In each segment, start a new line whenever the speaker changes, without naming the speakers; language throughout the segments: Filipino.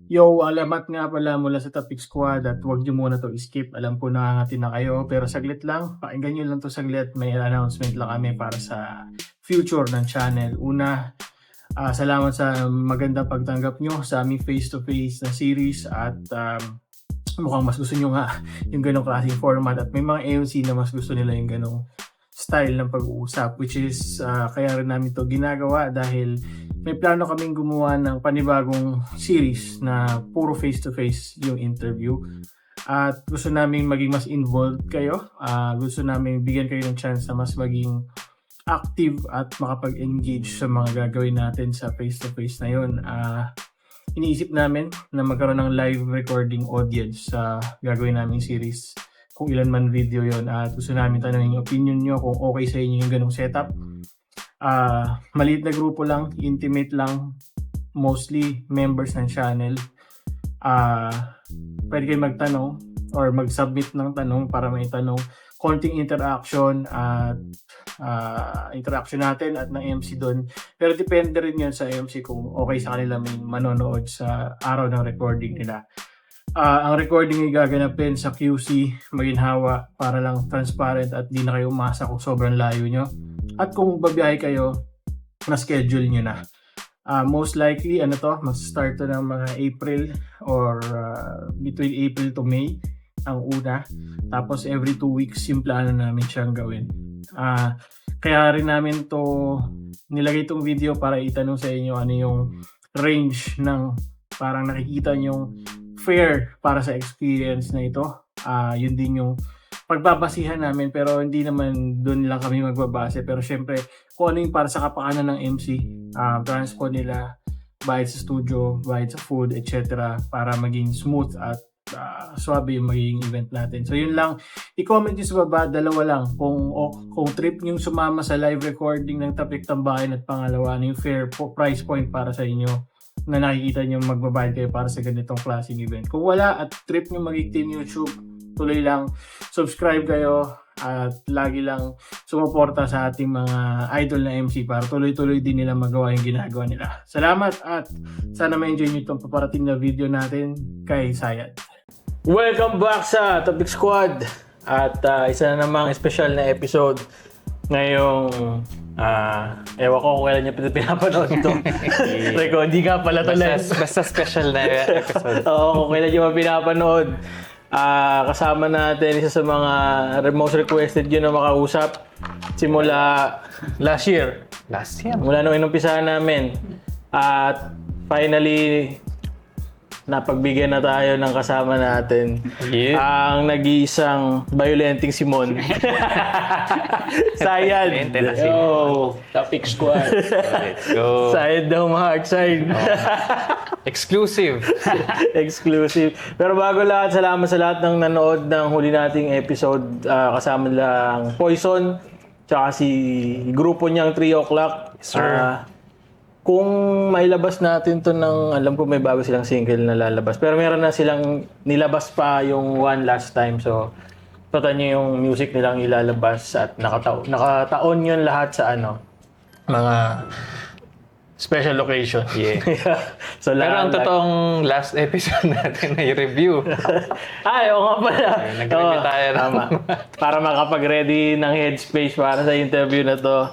Yo, alamat nga pala mula sa Topic Squad at huwag niyo muna 'to skip. Alam ko nangangati na kayo pero saglit lang, pakinggan niyo lang 'to saglit. May announcement lang kami para sa future ng channel. Una, salamat sa magandang pagtanggap niyo sa aming face-to-face na series at mukhang mas gusto niyo nga yung ganong klaseng format at may mga AMC na mas gusto nila yung ganong style ng pag-uusap, which is kaya rin namin to ginagawa dahil may plano kaming gumawa ng panibagong series na puro face-to-face yung interview. At gusto namin maging mas involved kayo. Gusto namin bigyan kayo ng chance na mas maging active at makapag-engage sa mga gagawin natin sa face-to-face na yun. Iniisip namin na magkaroon ng live recording audience sa gagawin naming series. Kung ilan man video yon at gusto namin tanongin yung opinion nyo kung okay sa inyo yung ganong setup. Maliit na grupo lang, intimate lang, mostly members ng channel. Pwede kayo magtanong or mag-submit ng tanong para may tanong. Konting interaction at interaction natin at ng MC doon. Pero depende rin yun sa MC kung okay sa kanila may manonood sa araw ng recording nila. Ang recording ay gaganapin sa QC, maginhawa para lang transparent at di na kayo umasa kung sobrang layo nyo. At kung babiyahe kayo, na-schedule nyo na. Most likely, mag-start to ng mga April or between April to May ang una. Tapos every 2 weeks yung plano namin siyang gawin. Kaya rin namin to nilagay itong video para itanong sa inyo ano yung range ng parang nakikita nyong fair para sa experience na ito. Yun din yung pagbabasihan namin pero hindi naman doon lang kami magbabase. Pero syempre, kung ano yung para sa kapakanan ng MC, transport nila, bayad sa studio, bayad sa food, etc. para maging smooth at swabe yung magiging event natin. So yun lang, i-comment nyo sa baba, dalawa lang. Kung trip nyo sumama sa live recording ng Tapik Tambayan at pangalawa, ano yung fair price point para sa inyo na nakikita nyo magbabayad kayo para sa ganitong klaseng event. Kung wala at trip nyo maging team YouTube, tuloy lang, subscribe kayo at lagi lang sumuporta sa ating mga idol na MC para tuloy-tuloy din nila magawa yung ginagawa nila. Salamat at sana ma-enjoy nyo itong paparating na video natin kay Sayad. Welcome back sa Topic Squad at isa na namang special na episode ngayong ewan ko kung kailan niya pinapanood ito. Record, hindi nga pala ito.
Basta special na episode.
Oo, kung kailan niya pinapanood. Kasama natin isa sa mga most requested yun na makausap simula last year. Mula nung inumpisahan namin. At finally, napagbigyan na tayo ng kasama natin.
Yeah.
Ang nag-iisang violenting Simon. Sayad.
Yo, Topic Squad.
Let's go.
Sayad daw mga hard side.
Exclusive.
Exclusive. Pero bago lahat, salamat sa lahat ng nanood ng huli nating episode. Kasama lang Poison, tsaka si grupo niyang 3 o'clock.
Sir.
Kung mailabas natin to ng, alam ko may bago silang single na lalabas. Pero meron na silang nilabas pa yung one last time. So, total nyo yung music nilang ilalabas at nakataon yun lahat sa mga special occasion.
Yeah.
So,
Pero ang totoong last episode natin na i-review.
Ay, oo nga pala.
Nag-review tayo.
Tama. Para makapag-ready ng headspace para sa interview na to,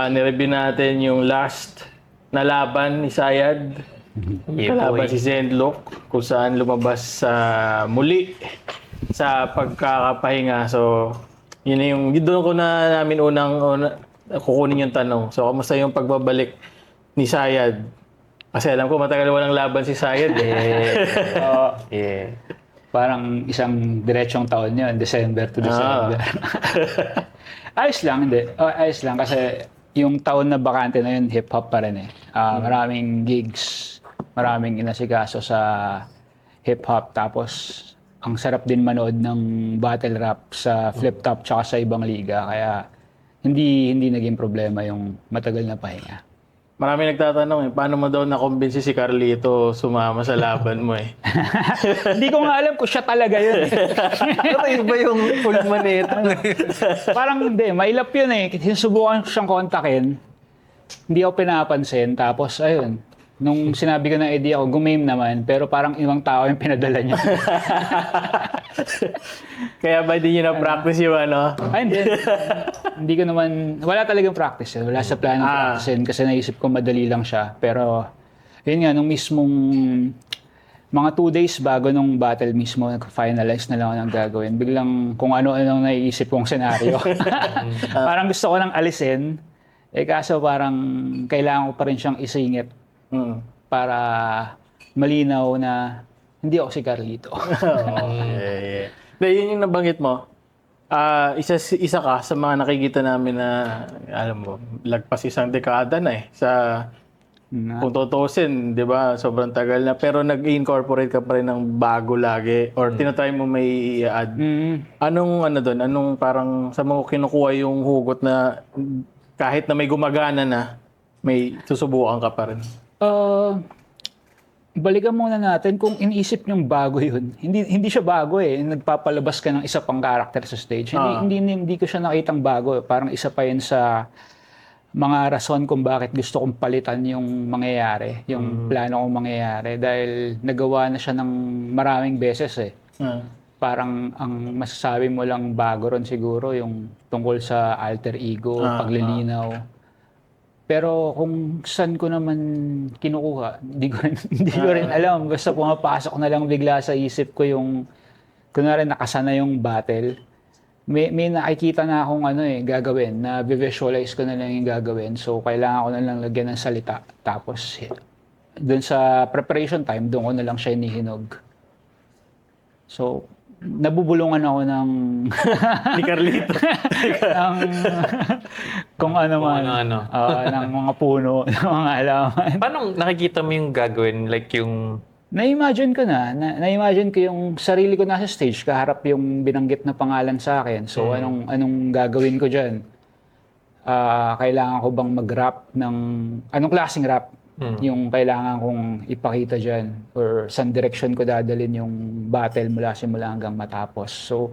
nireview natin yung last na laban ni Sayad. Kalaban si Zenlock kung saan lumabas muli sa pagkakapahinga. So, yun doon ko na namin unang kukunin yung tanong. So, kamusta yung pagbabalik ni Sayad? Kasi alam ko matagal walang laban si Sayad.
Yeah. Parang isang diretsong taon yun, December to December. Ayos lang, hindi. Ayos lang kasi yung taon na bakante na yun, hip-hop pa rin eh. Maraming gigs, maraming inasikaso sa hip-hop. Tapos, ang sarap din manood ng battle rap sa Flip Top tsaka sa ibang liga. Kaya, hindi naging problema yung matagal na pahinga.
Marami nagtatanong paano mo daw nakumbinsi si Carlito sumama sa laban mo eh.
Hindi ko nga alam kung siya talaga yun.
Pero iba yung full maneta.
Parang hindi, mailap yun eh. Sinusubukan ko siyang kontakin. Hindi ako pinapansin. Tapos, ayun, Nung sinabi ko ng idea ko, gumame naman, pero parang ibang tao yung pinadala niya.
Kaya ba hindi nyo na-practice yung ano?
Ay, hindi. Hindi ko naman, wala talagang practice. Wala sa plano practicein kasi naisip ko madali lang siya. Pero, yun nga, nung mismong mga 2 days bago nung battle mismo, nag-finalize na lang ako ng gagawin. Biglang kung ano-ano naiisip kong senaryo. Parang gusto ko nang alisin. Kaso parang kailangan ko pa rin siyang isingit para malinaw na hindi ako si Carlito.
Yeah. Yun yung nabanggit mo. Isa ka sa mga nakikita namin na, alam mo, lagpas isang dekada na kung tutusin, di ba, sobrang tagal na. Pero nag-incorporate ka pa rin ng bago lagi or tinatry mo may i-add. Anong parang sa mo kinukuha yung hugot na kahit na may gumagana na, may susubukan ka pa rin?
Balikan muna natin kung iniisip niyong bago yun. Hindi siya bago Nagpapalabas ka ng isa pang karakter sa stage. Hindi ko siya nakitang bago. Parang isa pa yun sa mga rason kung bakit gusto kong palitan yung mangyayari, yung plano kong mangyayari. Dahil nagawa na siya ng maraming beses Parang ang masasabi mo lang bago ron siguro yung tungkol sa alter ego, paglilinaw. Pero kung saan ko naman kinukuha, hindi ko rin alam. Basta pumapasok na lang bigla sa isip ko yung, kunwari nakasana yung battle. May nakikita na akong gagawin, na visualize ko na lang yung gagawin. So, kailangan ko na lang lagyan ng salita. Tapos, doon sa preparation time, doon ko na lang siya inihinog. So, nabubulungan ako ng
Ni Carlito.
kung ano man. Ng mga puno, ng mga halaman.
Paano nakikita mo yung gagawin? Like yung...
Na-imagine ko na-imagine ko yung sarili ko nasa stage, kaharap yung binanggit na pangalan sa akin. So, anong gagawin ko dyan? Kailangan ko bang mag-rap ng... Anong klaseng rap? Yung kailangan kong ipakita dyan? Or saan direction ko dadalhin yung battle mula simula hanggang matapos? So,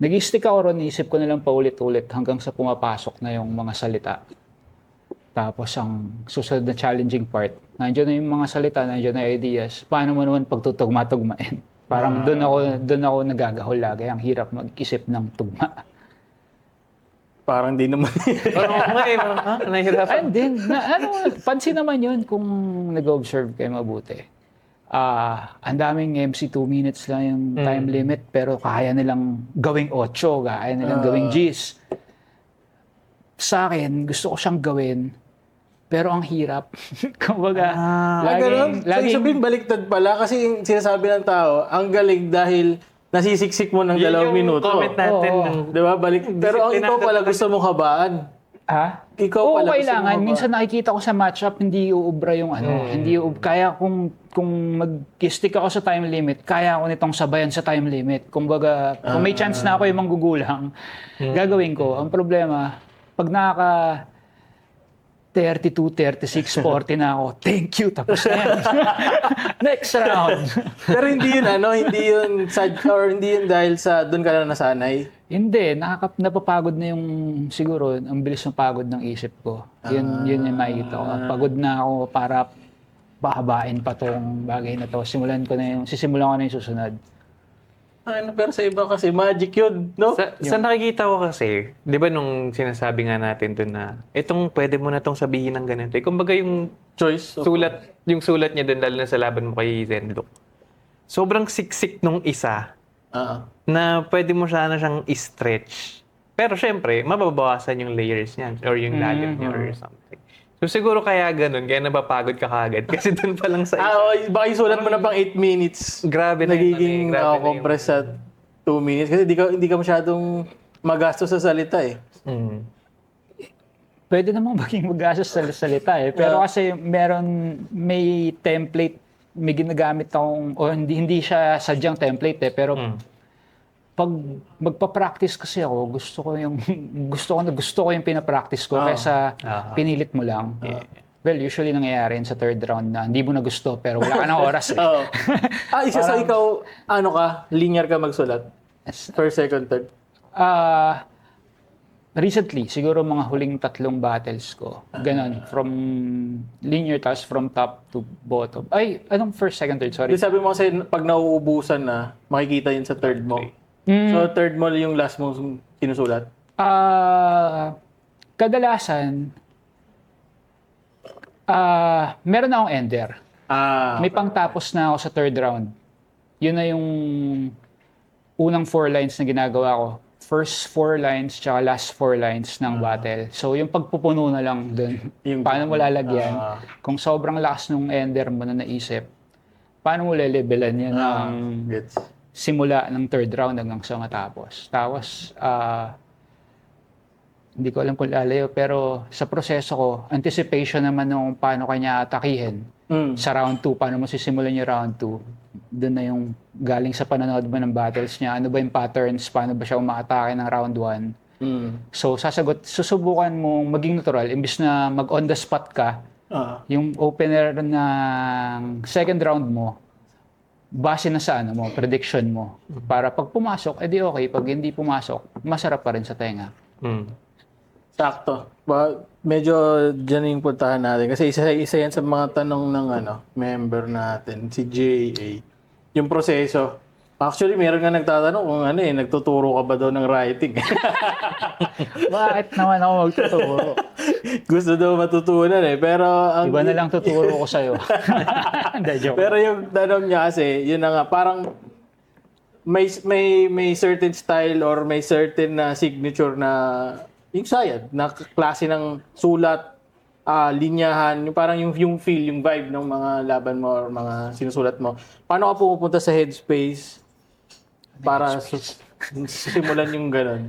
nag-stick ako ron, isip ko na lang paulit-ulit hanggang sa pumapasok na yung mga salita. Tapos ang susunod na challenging part, nandiyan na yung mga salita, nandiyan na ideas. Paano mo naman pagtutugma-tugmain? Parang doon ako nagagahol lagi. Ang hirap mag-isip ng tugma.
Parang di naman.
Nahihirapan.
And then, pansin naman yun kung nag-observe kayo mabuti. Ang daming MC 2 minutes lang yung time limit, pero kaya nilang gawing 8, kaya nilang gawing Gs. Sa akin, gusto ko siyang gawin, pero ang hirap. Kumbaga,
Ganun? So, sabihin baliktad pala kasi yung sinasabi ng tao, ang galing dahil nasisiksik mo ng 2 minuto.
Comment natin.
Di ba? Pero ang ikaw pala gusto mong habaan. Ikaw
Oo,
pala
kailangan. Minsan nakikita ko sa matchup, hindi uubra yung hindi kaya kung mag-stick ako sa time limit, kaya ako nitong sabayan sa time limit. Kumbaga, kung may chance na ako yung manggugulang, gagawin ko. Ang problema, pag nakaka 32, 36, 40 na ako, thank you, tapos na yan. Next round.
Pero hindi yun sad or hindi yun dahil sa doon ka na nasanay.
Hindi, napapagod na yung siguro, ang bilis ng pagod ng isip ko. Yun yung makikita ko. Pagod na ako para pahabain pa tong bagay na to. Sisimulan ko na yung susunod.
Pero sa iba kasi magic yun, no?
Sa nakikita ko kasi, di ba nung sinasabi nga natin doon na, itong pwede mo na itong sabihin ng ganito. Kumbaga yung
Choice.
yung sulat niya doon, lalo na sa laban mo kay Zendok. Sobrang siksik nung isa na pwede mo sana siyang i-stretch. Pero syempre, mababawasan yung layers niya or yung lalim niya or something. So siguro kaya ganun, kaya napapagod ka kagad. Kasi doon pa lang sa isa.
Baka isulat mo na pang 8 minutes.
Grabe na
Nagiging compress sa 2 minutes. Kasi hindi ka masyadong magastos sa salita eh.
Pwede namang maging magastos sa salita eh. Pero kasi may template, may ginagamit akong, o hindi siya sadyang template eh. Pero pag magpa-practice kasi ako, gusto ko yung pina-practice ko kaysa pinilit mo lang. Well, usually nangyayari sa third round na hindi mo na gusto pero wala ka ng oras eh.
Isa sa ikaw, linear ka magsulat? First, second, third?
recently, siguro mga huling 3 battles ko. Ganon, from linear task from top to bottom. Ay, anong first, second, third, sorry.
Di sabi mo kasi pag nauubusan na, makikita yun sa third mo. So third mo yung last mo sinusulat?
Kadalasan, meron na akong ender. May pangtapos na ako sa third round. Yun na yung unang 4 lines na ginagawa ko. First 4 lines tsaka last 4 lines ng battle. So yung pagpupuno na lang dun. Paano mo lalagyan? Kung sobrang lakas ng ender mo na naisip, paano mo lelevelan yan ng
Gets.
simula ng third round hanggang sa matapos. Tapos, hindi ko alam kung lalayo, pero sa proseso ko, anticipation naman ng paano kanya atakihin. Sa round 2, paano mo sisimulan yung round 2. Doon na yung galing sa panonood mo ng battles niya. Ano ba yung patterns? Paano ba siya umaatake ng round 1? So, susubukan mo maging natural. Imbis na mag-on the spot ka, yung opener ng second round mo, base na sa ano mo, prediction mo. Para pag pumasok, edi okay. Pag hindi pumasok, masarap pa rin sa tenga.
Sakto. Medyo dyan yung puntahan natin. Kasi isa yan sa mga tanong ng member natin, si J.A. Yung proseso. Actually, meron nga nagtatanong kung nagtuturo ka ba daw ng writing?
Bakit naman ako magtuturo?
Gusto daw matutunan Pero ang
Iba na lang tuturo ko sa'yo. Hindi, joke.
Pero yung tanong niya kasi, yun na nga, parang may certain style or may certain na signature na yung sayad, na klase ng sulat, linyahan, yung parang yung feel, yung vibe ng mga laban mo or mga sinusulat mo. Paano ka pumupunta sa headspace para simulan yung ganun?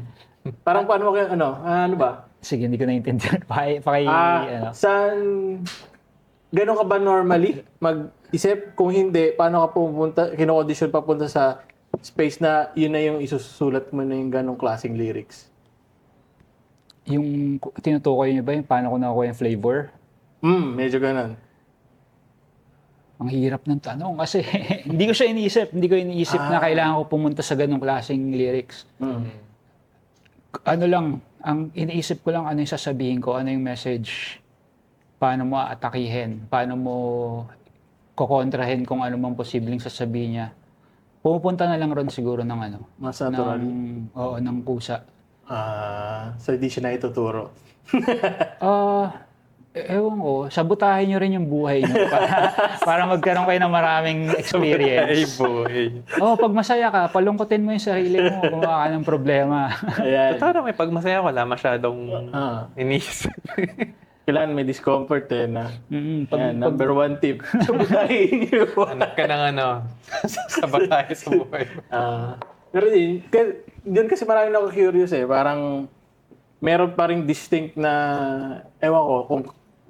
Parang paano mo ano ba?
Sige, hindi ko naiintindihan.
Saan, ganun ka ba normally mag-isip? Kung hindi, paano ka pumunta, kino-audition papunta sa space na yun na yung isusulat mo na yung ganong klaseng lyrics?
Yung tinutukoy niyo ba yung paano ko nakuha yung flavor?
Medyo ganun.
Ang hirap ng tanong kasi hindi ko siya iniisip. Hindi ko iniisip na kailangan ko pumunta sa ganong klaseng lyrics. Ano lang, ang iniisip ko lang ano yung sasabihin ko, ano yung message, paano mo atakihin, paano mo kukontrahin kung ano mang posibleng sasabihin niya. Pumupunta na lang ron siguro ng
Mas natural.
ng kusa.
So hindi siya na ituturo.
Ewan ko, sabotahin nyo rin yung buhay nyo para magkaroon kayo ng maraming experience. Pag masaya ka, palungkotin mo yung sarili mo, gumawa ka ng problema.
Ayan.
Totoo may pag masaya wala masyadong inisip.
Kailangan may discomfort na.
Pag
Number 1 tip. Sabotahin nyo.
Hanap ka ng sabatay sa buhay.
Pero yun kasi marami na ako curious parang meron pa rin distinct na, ewan ko, kung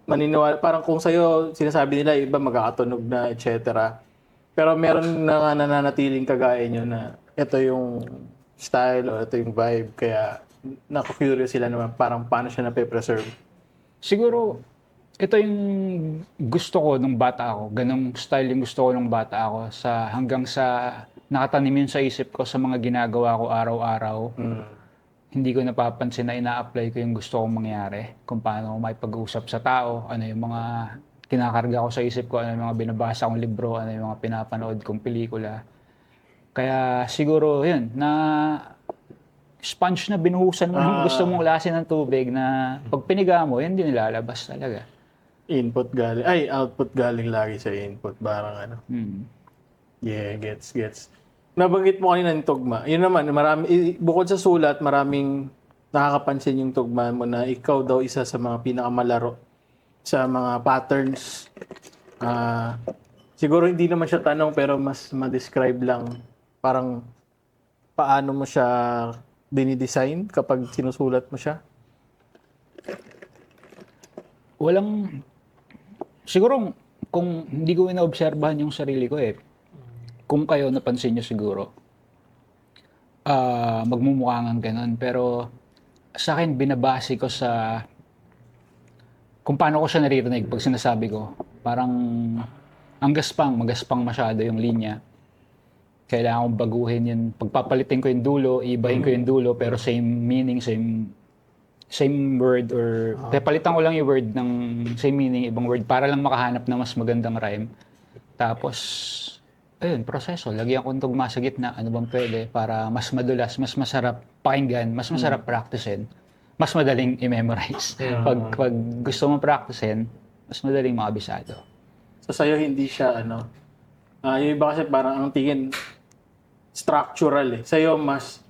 maniniwala, parang kung sa'yo, sinasabi nila, iba magkakatunog na, etc. Pero meron na nga nananatiling kagaya nyo na ito yung style o ito yung vibe. Kaya naku-curious sila naman parang paano siya na-preserve.
Siguro, ito yung gusto ko nung bata ako. Ganong style yung gusto ko nung bata ako. Hanggang sa nakatanim yun sa isip ko sa mga ginagawa ko araw-araw. Hindi ko napapansin na ina-apply ko yung gusto kong mangyari. Kung paano ko makipag-usap sa tao, ano yung mga kinakarga ko sa isip ko, ano yung mga binabasa kong libro, ano yung mga pinapanood kong pelikula. Kaya siguro yun, na sponge na binuhusan mo ng gusto mong klase ng tubig na pag piniga mo, yun din nilalabas talaga.
Output galing lagi sa input. Parang Yeah, gets. Nabanggit mo kanina yung tugma. Yun naman, bukod sa sulat, maraming nakakapansin yung tugma mo na ikaw daw isa sa mga pinakamalaro sa mga patterns. Siguro hindi naman siya tanong pero mas ma-describe lang parang paano mo siya dinidesign kapag sinusulat mo siya.
Siguro kung hindi ko inaobserbahan yung sarili ko kung kayo napansin nyo siguro, magmumukha nga ganun. Pero sa akin, binabase ko sa kung paano ko siya naririnig pag sinasabi ko. Parang magaspang masyado yung linya. Kailangan kong baguhin yun. Pagpapalitin ko yung dulo, ibahin ko yung dulo, pero same meaning, same same word or palitan ko lang yung word ng same meaning, ibang word para lang makahanap ng mas magandang rhyme. Tapos, ayun, proseso. Lagyan ko ng tugma sa gitna. Ano bang pwede para mas madulas, mas masarap pakinggan, mas masarap practicein, mas madaling i-memorize. Pag gusto mo practicein, mas madaling makabisado.
So sa'yo hindi siya yung iba kasi parang ang tingin structural eh. Sa'yo mas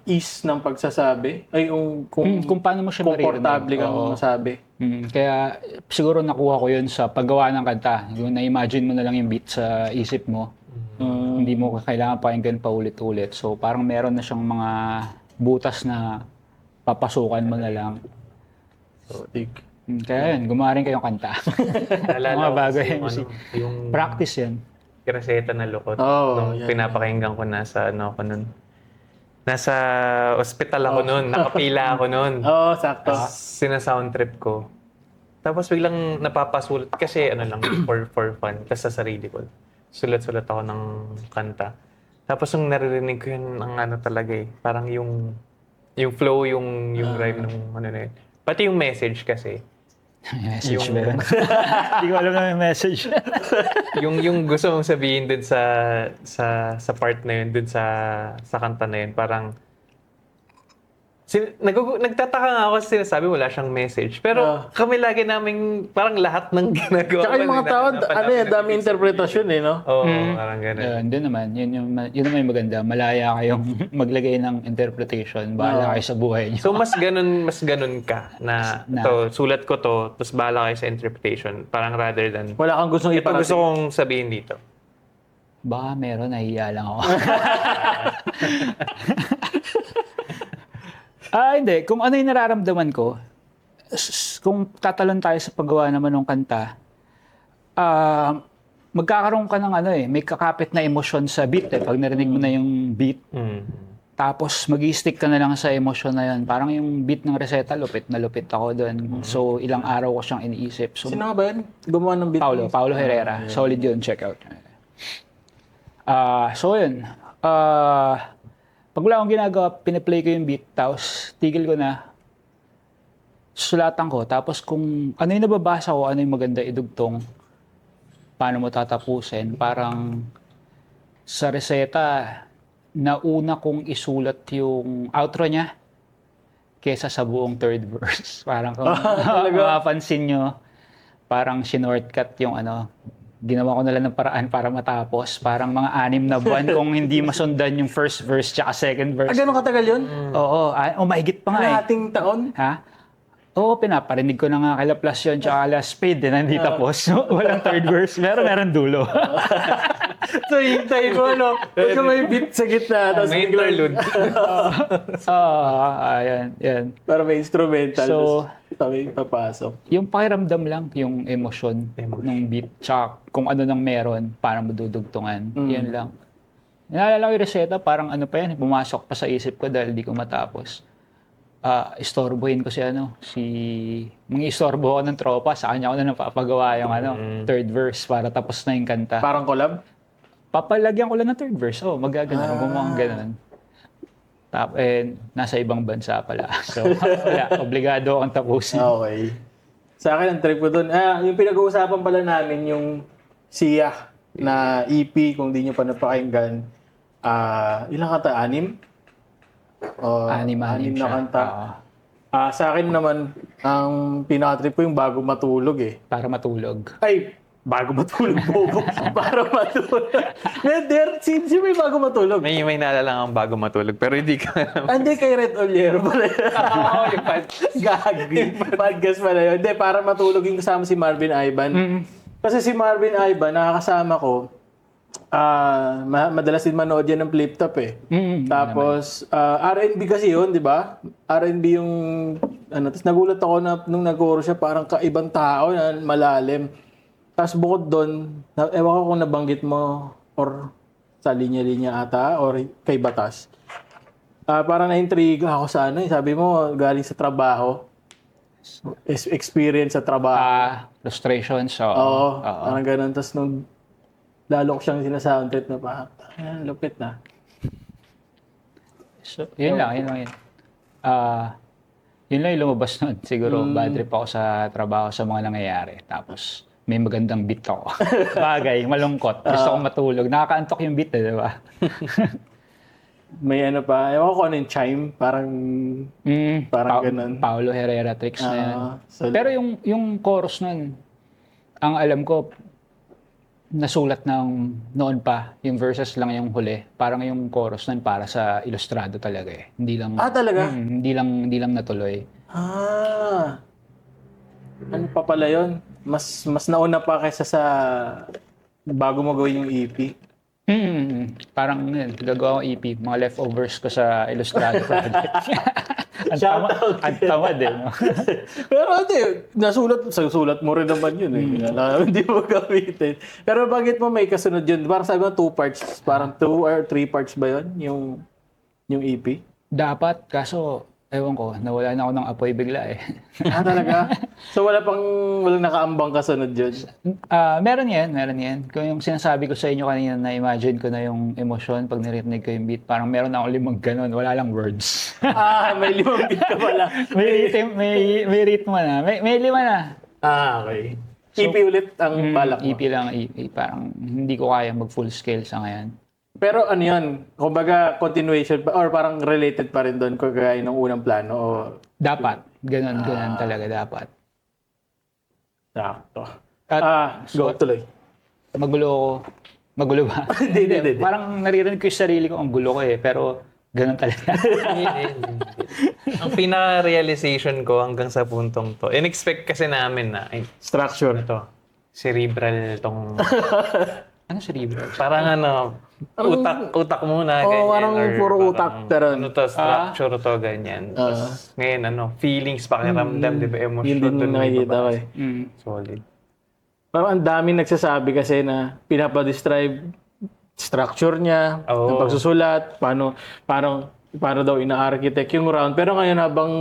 ease ng pagsasabi. Ay
Kung paano mo siya
komportable kang
Oo.
masabi.
Kaya siguro nakuha ko yun sa paggawa ng kanta. Yung na-imagine mo na lang yung beat sa isip mo. Hindi mo kailangan pakinggan pa ulit-ulit. So parang meron na siyang mga butas na papasukan mo na lang.
So,
Kaya yun, gumawa rin kayong kanta.
Naalala
Mga
ko
bagay.
kasi yung
Practice yan.
reseta na lukot.
Oh,
nung
yan.
pinapakinggan ko nasa ako nun. Nasa ospital ako nun. Nakapila ako nun.
Oo, sakto.
Sina-sound trip ko. Tapos biglang napapasulat kasi lang for fun. Tapos sa sarili ko. Sulat-sulat ako ng kanta. Tapos yung naririnig ko yun ang talaga eh. Parang yung flow, yung rhyme ng na yun. Pati yung message kasi.
Message ba yun? Hindi ko alam na may message.
yung gusto mong sabihin dun sa part na yun, dun sa kanta na yun, parang nagtataka nga ako kasi sinasabi wala siyang message. Pero kami lagi naming parang lahat ng ginagawa.
Tsaka yung mga tao, dami interpretasyon eh, no?
Oo, parang gano'n.
Yun naman, yun naman yung maganda. Malaya kayong maglagay ng interpretation. Bahala kayo sa buhay niyo.
So mas ganun ka na to, sulat ko to, tapos bahala kayo sa interpretation. Parang rather than
Wala kang gustong
ito gusto
iparating.
kong sabihin dito.
Baka meron, nahihiya lang ako. Hindi. Kung ano yung nararamdaman ko, kung tatalon tayo sa paggawa naman ng kanta, magkakaroon ka ng may kakapit na emosyon sa beat pag narinig mo na yung beat. Tapos mag-i-stick ka na lang sa emosyon na yun. Parang yung beat ng reseta, lupit na lupit ako doon. So ilang araw ko siyang iniisip. So,
Sino nga ba yun? Gumawa ng beat?
Paulo Herrera. Solid yun, check out. So yun. Pag wala akong ginagawa, piniplay ko yung beat, tapos tigil ko na, susulatan ko, tapos kung ano yung nababasa ko, ano yung maganda idugtong, paano mo tatapusin, parang sa reseta, nauna kong isulat yung outro niya, kesa sa buong third verse. Parang kung mapapansin nyo, parang sinortcut yung ginawa ko na lang ng paraan para matapos. Parang mga 6 na buwan kung hindi masundan yung first verse tsaka second verse.
Gano'ng katagal yun?
Oo. Mahigit pa nga
Kalahating taon?
Ha? Oo, pinaparinig ko na nga kay Laplace yun tsaka kay Spade din, hindi tapos. So, walang third verse. Meron dulo.
So, hintay ko, Pagka may beat sa gitna, tapos
May interlude.
Yan.
para may instrumental,
So,
tapos may papasok.
Yung pakiramdam lang, yung emosyon ng beat, tsaka kung ano nang meron, paano mo dudugtungan. Yan lang. Naalala ko yung reseta, parang pa yan, pumasok pa sa isip ko dahil di ko matapos. Istorbohin ko mga istorbo ko ng tropa, sa kanya ko na napapagawa yung third verse para tapos na yung kanta.
Parang collab?
Papalagyan ko lang ng third verse. Magagano, gumawa ganun. Nasa ibang bansa pala. So, wala, obligado akong tapusin.
Okay. Sa akin, ang trip ko dun, yung pinag-uusapan pala namin, yung Siya na EP, kung di nyo pa napakinggan, ilang kanta? 6?
Anim
na
siya.
kanta. Sa akin naman, ang pinaka-trip ko yung Bago Matulog eh.
Para matulog.
Ay, Bago Matulog po. Para matulog. Sino may Bago Matulog?
May naalala kang bago matulog, pero hindi ka alam.
Hindi, kay Red Oliero pala.
Oo, yung
Gagi. Podcast pala yun. Hindi, Para Matulog yung kasama si Marvin Ivan. Kasi si Marvin Ivan, nakakasama ko, madalas din manood yan ng Flip Top eh. Tapos, R&B kasi yun, di ba? R&B yung, tapos nagulat ako na nung nag-chorus siya, parang kaibang tao na malalim. Tapos bukod doon, ewan ko kung nabanggit mo or sa linya-linya ata or kay Batas. Parang na-intriga ako sa sabi mo, galing sa trabaho. Experience sa trabaho.
Frustration. So,
Oo, parang ganun. Tapos nung lalo ko siyang sinasound trip na parang, lupit na.
So, yun lang. Yun lang yung lumabas nun. Siguro, bad trip ako sa trabaho sa mga nangyayari. Tapos, may magandang beat ako. Bagay, malungkot. Gusto kong matulog. Nakakaantok yung beat, di ba?
May ano pa, ewan ko kung ano yung chime, parang ganun.
Paulo Herrera tricks na yan.
So,
Pero yung chorus nun, ang alam ko, nasulat ng noon pa, yung verses lang yung huli. Parang yung chorus nun para sa ilustrado talaga eh. Hindi lang
talaga?
hindi lang natuloy.
Ano pa pala yun? Mas nauna pa kaysa sa bago mo gawin yung EP.
Parang yun, gagawa ko EP, mga leftovers ko sa Ilustrado project. Ang tamad eh. No?
Pero susulat mo rin naman yun eh. Hindi mo gamitin. Pero bakit mo may kasunod yun? Parang sabi mo 2 parts, parang 2 or 3 parts ba yun? Yung EP?
Dapat, kaso, ewan ko, nawala na ako ng apoy bigla eh.
Talaga? So walang nakaambang kasunod yun?
Meron yan. Kung yung sinasabi ko sa inyo kanina, na-imagine ko na yung emosyon pag narinig ko yung beat, parang meron akong 5 ganun, wala lang words.
May 5 beat ka pala.
may ritmo na. May 5 na.
Okay. EP ulit ang balak mo.
EP lang, EP. Parang hindi ko kaya mag full scale sa ngayon.
Pero ano yun? Kumbaga continuation pa or parang related pa rin doon kagaya ng unang plano o
Dapat. Ganun talaga dapat.
sakto.
At
Go tuloy.
magulo ako. Magulo ba?
Hindi.
Parang naririnig ko yung sarili ko, ang gulo ko eh. Pero ganun talaga.
Ang pinaka-realization ko hanggang sa puntong to, in-expect kasi namin na,
Structure.
ito, cerebral tong,
Ano cerebral?
parang utak muna, ganyan.
parang
or
puro
parang,
utak, pero
ano to, structure to, ganyan. Tapos, ngayon, feelings, pakiramdam, di ba,
Yun
emotion,
din
dun
yung
may
nakikita ko
babas.
eh.
Solid.
Parang ang dami nagsasabi kasi na pinapadescribe structure niya,
Oo.
ng pagsusulat, paano daw ina-architect yung round. Pero ngayon habang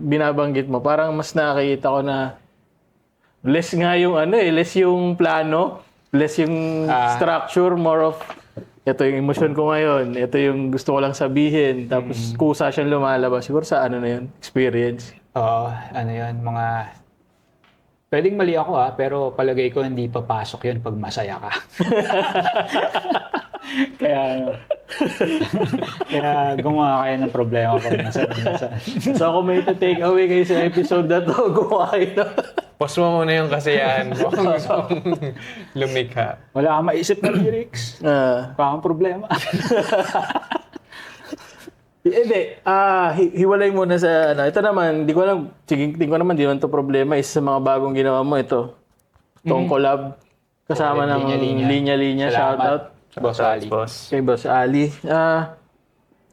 binabanggit mo, parang mas nakikita ko na less nga yung less yung plano, less yung structure, more of ito yung emotion ko ngayon, ito yung gusto ko lang sabihin, tapos kusa siyang lumalabas. Siguro sa na yun, experience.
Oo, ano yun, mga... Pwedeng mali ako pero palagay ko hindi papasok yun pag masaya ka. Kaya gumawa kayo ng problema pag masaya.
So kung may take away kayo sa episode na to, gumawa kayo.
Pause mo muna yung kasiyahan mo. Kung gusto mong lumikha.
Wala kang maisip na lyrics. Parang problema.
Hindi, hiwalay muna sa ito naman, di ko naman to problema, isa sa mga bagong ginawa mo ito. Itong collab kasama ng linya-linya, shoutout
Boss Ali.
kay Boss Ali.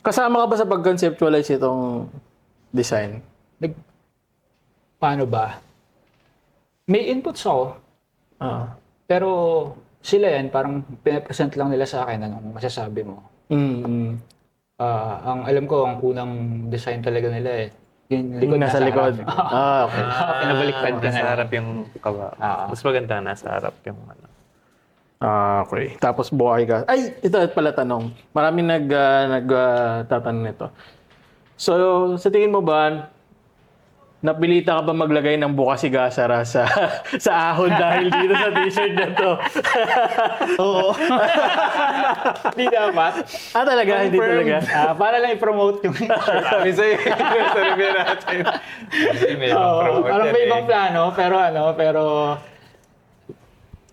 Kasama ka ba sa pag-conceptualize itong design?
Paano ba? May inputs ako, pero sila yan, parang pinapresent lang nila sa akin anong masasabi mo. Ang alam ko, ang unang design talaga nila yung likod
Nasa likod.
harap.
Okay.
Pinabaliktad ka na
Nasa
lang.
harap yung kawa. Mas maganda nasa harap yung ano.
Okay. Tapos buhay ka. Ay, ito pala tanong. Maraming nagtatanong nito. So, sa tingin mo ba, napilita ka ba maglagay ng bukas-igasara sa ahon dahil dito sa t-shirt na to?
Oo. Hindi dapat.
Talaga? Hindi talaga?
Para lang i-promote yung
Sabi sa'yo, sa review natin. May promote
parang
yan
may ibang plano, pero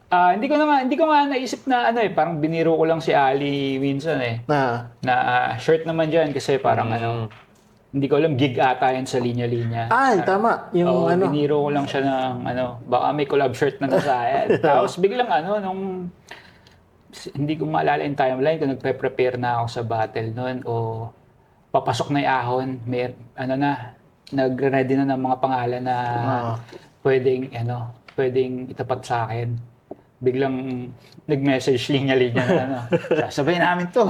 hindi ko nga naisip na parang biniro ko lang si Ali minsan na shirt naman diyan kasi parang hindi ko alam, gig ata yan sa linya-linya.
Tama. Yung
Biniro ko lang siya ng baka may collab shirt na nasa akin. Tapos biglang nung hindi ko maalala yung timeline kung nagpe-prepare na ako sa battle noon o papasok na yung ahon, may nagre-ready na ng mga pangalan na pwedeng itapat sa akin. Biglang nag-message linya-linya na sasabayin namin to.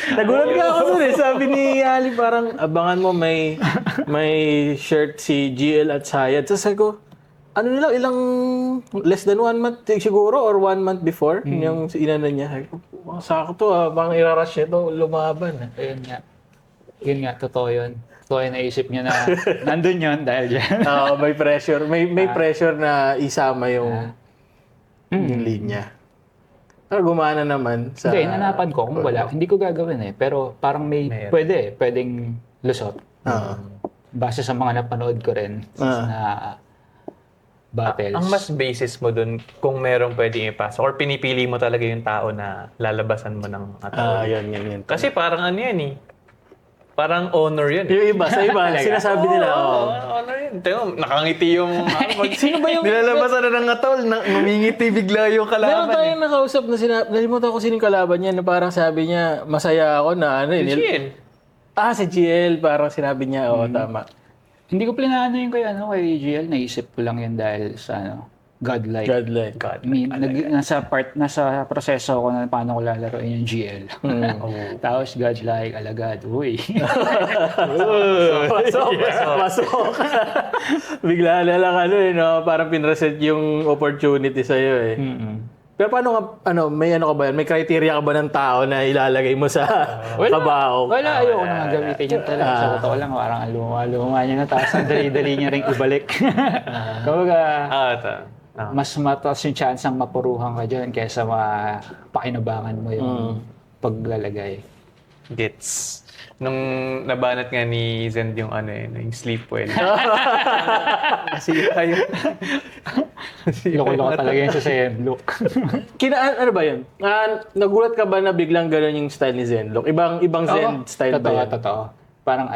Nagulat ka ako dun Sabi ni Ali parang abangan mo may shirt si GL at Sayad. So sabi ko, ilang less than 1 month siguro or 1 month before yung inano niya. Sabi ko, sakto bang irarush niya to lumaban.
Yun nga, totoo yun. So, ay naisip niya na nandun yun dahil dyan.
May pressure. May pressure na isama yung linya. Pero gumana naman sa...
Hindi, inanapan ko kung wala. Hindi ko gagawin eh. Pero parang pwedeng lusot. Base sa mga napanood ko rin na battles.
Ang mas basis mo dun kung merong pwedeng ipasok or pinipili mo talaga yung tao na lalabasan mo ng atol.
Yan.
Kasi parang ano yan eh. Parang honor yan eh.
Yung iba, sa iba, sinasabi nila,
Honor yan. Tingnan, nakangiti yung... Sino ba yung... Nilalabasan na ng atol, ngumingiti bigla yung
Meron
kalaban.
tayong nakausap na nalimutan ko sinong kalaban niya na parang sabi niya, masaya ako na ano.
Chill.
Si GL, parang sinabi niya, tama.
Hindi ko plinano yung kay GL. Naisip ko lang yun dahil sa godlike.
Godlike.
Nasa proseso ko na paano ko lalaroin yung GL. Tapos godlike, alagad. Uy.
Pasok. Bigla na lang parang pinreset yung opportunity sa'yo eh. Pero paano may ka ba yan? May criteria ka ba ng tao na ilalagay mo sa kabaong?
Wala, ayoko na gamitin yun talaga. Sa totoo lang, parang luma niya na. Tapos ang dali-dali niya rin ibalik. Kumbaga, mas mataas yung chance ang mapuruhan ka dyan kaysa pakinabangan mo yung paglalagay.
Gets. Nung nabanat nga ni Zend yung yung sleep well. Nasira yun.
Loko-loko talaga yun sa Zenlook.
Ano ba yun? Nagulat ka ba na biglang gano'n yung style ni Zenlock? Ibang Zen style ba yan?
Totoo. Parang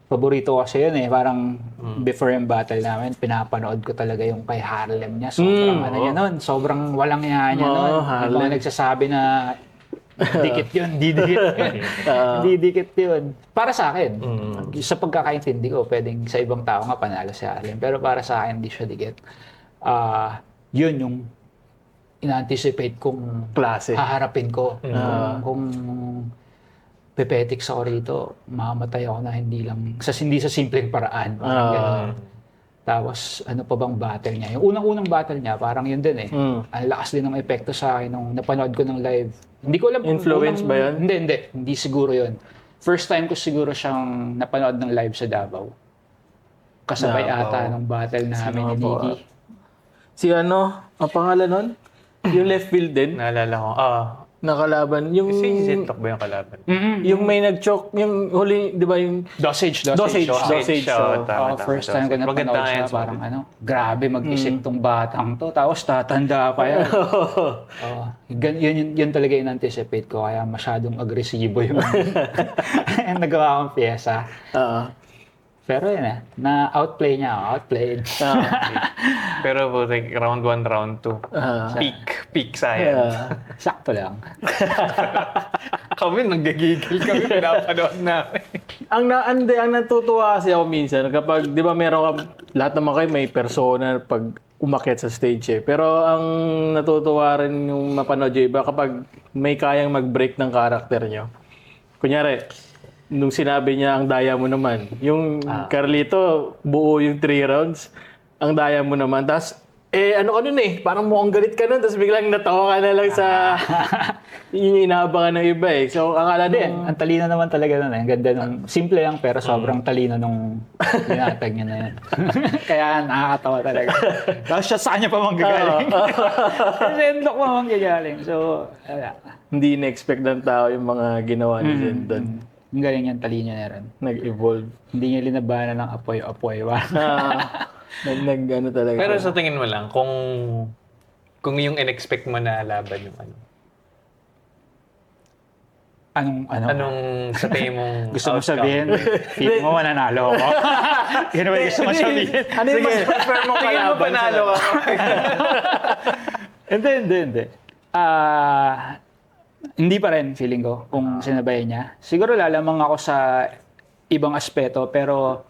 paborito ko kasi yun eh. Parang before yung battle namin, pinapanood ko talaga yung kay Harlem niya. Sobrang niya nun. Sobrang walang niya nun. Harlem. Mga nagsasabi na dikit yun, di dikit yun. Di dikit yun. Para sa akin, sa pagkakaintindi ko, pwedeng sa ibang tao nga panalo si Harlem. Pero para sa akin, di siya dikit. Yun yung ina-anticipate kong
klase
haharapin ko. Kung pepetics ako rito, mamamatay ako na hindi sa simpleng paraan. Ganun. Tapos, ano pa bang battle niya? Yung unang-unang battle niya, parang yun din eh. Ang lakas din ng epekto sa akin nung napanood ko ng live. Hindi ko alam.
Influence ba yun?
Hindi. Hindi siguro yun. First time ko siguro siyang napanood ng live sa Davao. Kasabay ata ng battle namin ni Nikki.
Si ang pangalan nun? Yung left field din?
Naalala ko.
Nakalaban. Yung...
Si Zentok ba yung kalaban?
Yung may nag-choke, yung huli, di ba yung...
Dosage. First time ko napanood siya, parang grabe mag-isip tong batang to, tapos tatanda pa yan. Yun talaga yung anticipate ko, kaya masyadong agresibo yung nagawa kong pyesa. Pero yun na-outplay niya ako. Outplayed.
Pero round 1, round 2. Peak science.
Sakto lang.
Kami, nanggagigil kami, pinapanood namin.
Ang natutuwa kasi ako minsan, kapag, di ba lahat naman kayo may persona pag umakyat sa stage eh. Pero ang natutuwa rin yung mapanood yung iba kapag may kayang mag-break ng karakter nyo. Kunyari, nung sinabi niya ang daya mo naman, yung Carlito, buo yung 3 rounds, ang daya mo naman. Tapos, parang mukhang galit ka nun, tapos biglang natawa ka na lang sa yung inaabangan ng iba eh. So, akala nung...
Ang talino naman talaga nun eh. Ang ganda nung, simple lang pero sobrang talino nung linatag niya na yan. Kaya nakakatawa talaga. Tapos siya sa kanya pa manggagaling. Zenlock pa manggagaling. So,
hindi na-expect ng tao yung mga ginawa ni Zen doon.
Ang galing yan, talino na rin.
Nag-evolve.
Hindi niya linabanan ng apoy-apoy.
Talaga.
Pero sa tingin mo lang, kung yung in-expect mo na laban yung Anong sa tingin mong
gusto mo sabihin? Feel mo mananalo ako? Yun ba yung gusto mo sabihin?
Ano yung mas prefer mo
Tingin mo
kalaban?
panalo ka?
Hindi. Hindi pa rin, feeling ko, kung sinabay niya. Siguro lalamang ako sa ibang aspeto, pero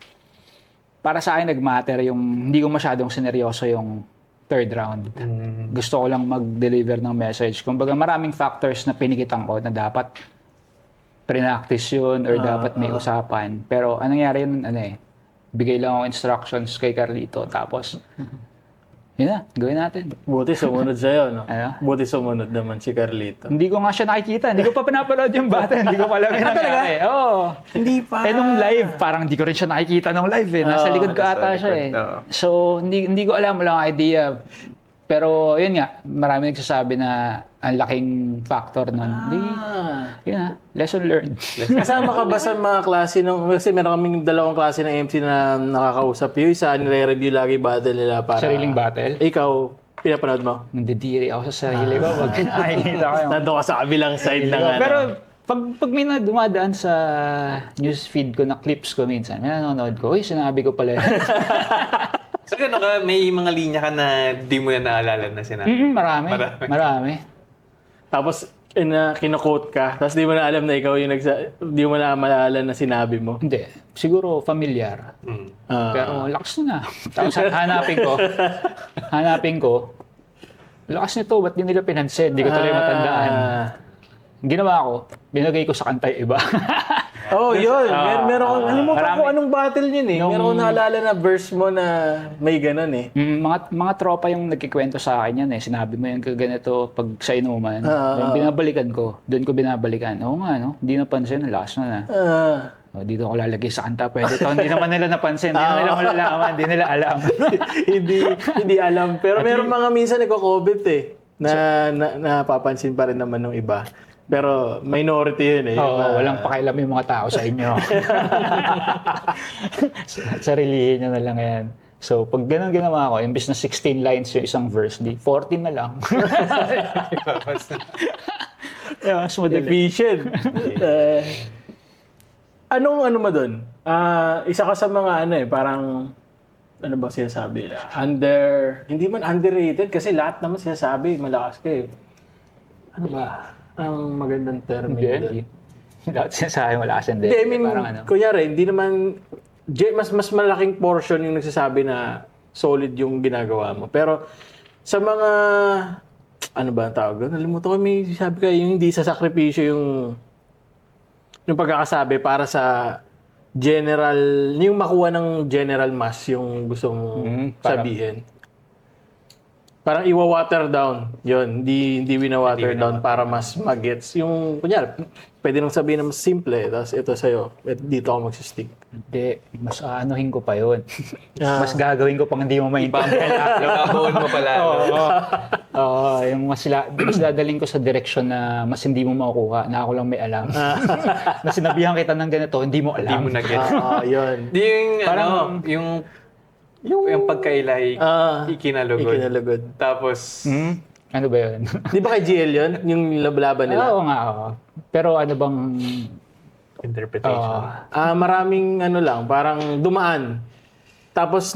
para sa akin nag-matter yung hindi ko masyadong sineryoso yung third round. Gusto ko lang mag-deliver ng message. Kumbaga maraming factors na pinikitan ko na dapat pre-practice yun or dapat may usapan. Pero anong nangyari yun, bigay lang ako instructions kay Carlito. Tapos Yun na, gawin natin.
Buti sumunod sa'yo, no?
Ano?
Buti sumunod naman si Carlito.
Hindi ko nga siya nakikita. Hindi ko pa pinapanood yung bata. Hindi ko pa alam yung nangyari. Oo.
Hindi pa.
Nung live, parang hindi ko rin siya nakikita nung live eh. Nasa likod ko ata siya eh.
Oo.
So, hindi ko alam, walang idea. Pero, yun nga, marami nagsasabi na ang laking factor nun. Yun na, lesson learned.
Kasama ka ba sa mga klase nung... Kasi meron kaming dalawang klase ng MC na nakakausap. Yung isa, nire-review lagi battle nila para...
Sariling battle.
Ikaw, pinapanood mo?
Nandidiri ako sa sarili ko. Pag nakikita ko yung...
Nandun ka sa kabilang side ng ano.
Pero, pag may na dumadaan sa newsfeed ko na clips ko minsan, may nanonood ko, uy, sinabi ko pala.
So, gano'n ka, may mga linya ka na di mo na naalala na sinabi?
Marami.
Tapos, kino-quote ka. Tapos di mo na alam na ikaw yung di mo na maalala na sinabi mo.
Hindi. Siguro familiar. Pero lakas na. Tapos hanapin ko, lakas nito, ba't di nila pinansin? Di ko tuloy matandaan. Ginawa ko, binagay ko sa kantay iba.
Oh, yun. Meron ko, alam mo pa
Marami.
kung anong battle yun eh. Meron ko naalala na verse mo na may ganun eh.
Mga tropa yung nagkikwento sa akin yan eh. Sinabi mo yung ganito pag sa inuman. Yung binabalikan ko. Doon ko binabalikan. Oo nga, no? Hindi napansin. Lakas na. Dito ko lalagay sa kanta. Pwede to. Hindi naman nila napansin. Hindi nila malalaman. Hindi nila alam.
hindi alam. Pero meron mga minsan nagko-comment eh. Na napapansin pa rin naman ng iba. Pero minority yun eh.
Oo, walang pakialam yung mga tao sa inyo. Sarilihin nyo na lang yan. So, pag ganun ginawa ko, imbis na 16 lines yung isang verse, di 14 na lang. Yeah, mas madali.
Efficient. Anong ano mo dun? Isa ka sa mga ano eh, parang ano ba sinasabi nila? Hindi man underrated kasi lahat naman sinasabi, malakas ka eh. Ano ba? Ang magandang term
Hindi. Dapat sinasabi wala kasi hindi.
Hindi, I mean,
Parang ano.
kunyari, hindi naman, mas malaking portion yung nagsasabi na solid yung ginagawa mo. Pero, sa mga, ano ba ang tawag doon? Nalimutan ko, may sabi ka, yung hindi sa sakripisyo yung pagkakasabi para sa general, yung makuha ng general mass yung gusto mong sabihin. Parang iwa-water down. Yun, hindi wina-water down para mas mag-gets. Yung, kunyari, pwede nang sabihin na mas simple, tapos ito sa'yo, dito ako magsistick.
Hindi, mas aanuhin ko pa yun. Mas gagawin ko pang hindi mo maintindihan.
Labaon mo pala.
Oo, yung mas dadaling ko sa direction na mas hindi mo makukuha, na ako lang may alam. Na sinabihan kita ng ganito, hindi mo alam.
Hindi mo na-get.
Yun.
Di yung,
Parang-
yung pagkailay, ikinalugod.
Ikinalugod.
Tapos,
Ano ba yun?
Di ba kay GL yun? Yung lablaban nila?
Oo nga, oo. Pero ano bang...
interpretation.
Maraming ano lang, parang dumaan. Tapos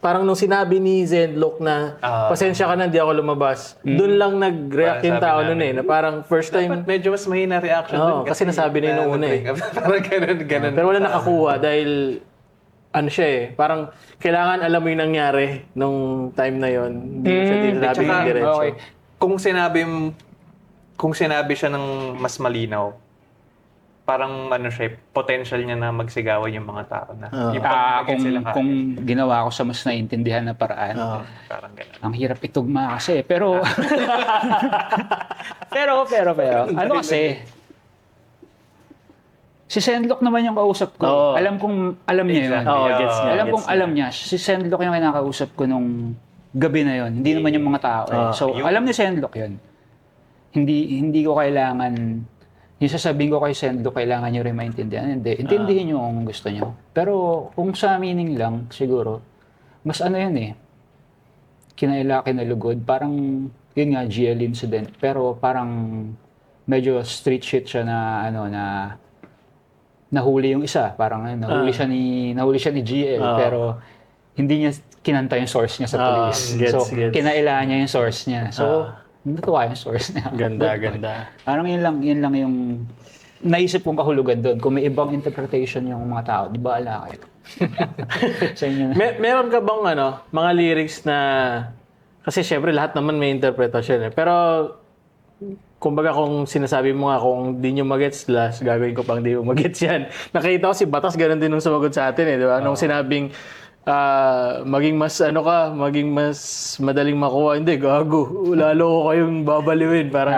parang nung sinabi ni Zenlock na pasensya ka na, di ako lumabas. Doon lang nag-react yung tao nun eh. Na parang first time,
Dapat medyo mas mahina reaction dun.
kasi nasabi na yun nung una eh.
Parang ganun.
Pero wala nakakuha dahil ano siya eh. Parang kailangan alam mo yung nangyari nung time na yon. Hindi mo siya tinasabi yung diretso.
Okay. Kung sinabi siya ng mas malinaw, parang ano siya, potential niya na magsigawan yung mga tao na. Yung pag-get sila kaya.
Kung ginawa ko sa mas naintindihan na paraan,
Parang ganun.
ang hirap itugma kasi. Pero, pero, ano kasi, si Sendlock naman yung kausap ko. Alam niya yun.
Gets niya.
Alam kong alam niya. Si Sendlock yung kinakausap ko nung gabi na yun. Hindi naman yung mga tao. So, alam ni Sendlock yun. Hindi ko kailangan, yung sasabihin ko kay Sendlock, kailangan nyo rin maintindihan. Hindi. Intindihin nyo kung gusto nyo. Pero kung sa meaning lang, siguro, mas ano yun eh. Kinalugod. Parang, yun nga, GL incident. Pero parang, medyo street shit siya na, nahuli yung isa. Parang nahuli siya ni GL. Pero hindi niya kinanta yung source niya sa police.
Gets.
Kinailangan niya yung source niya. So, natuwa yung source niya.
Ganda.
Parang yun lang yung naisip kong kahulugan doon. Kung may ibang interpretation yung mga tao, di ba ala kayo? Sa inyo na.
Meron ka bang mga lyrics na, kasi syempre lahat naman may interpretasyon eh. Pero, kumbaga kung sinasabi mo nga kung di nyo magets last, gagawin ko pang di mo magets yan. Nakita ko si Batas, ganun din nung sumagot sa atin eh, di ba? Nung sinabing, maging mas maging mas madaling makuha. Hindi, gago. Lalo ko kayong babaliwin. Parang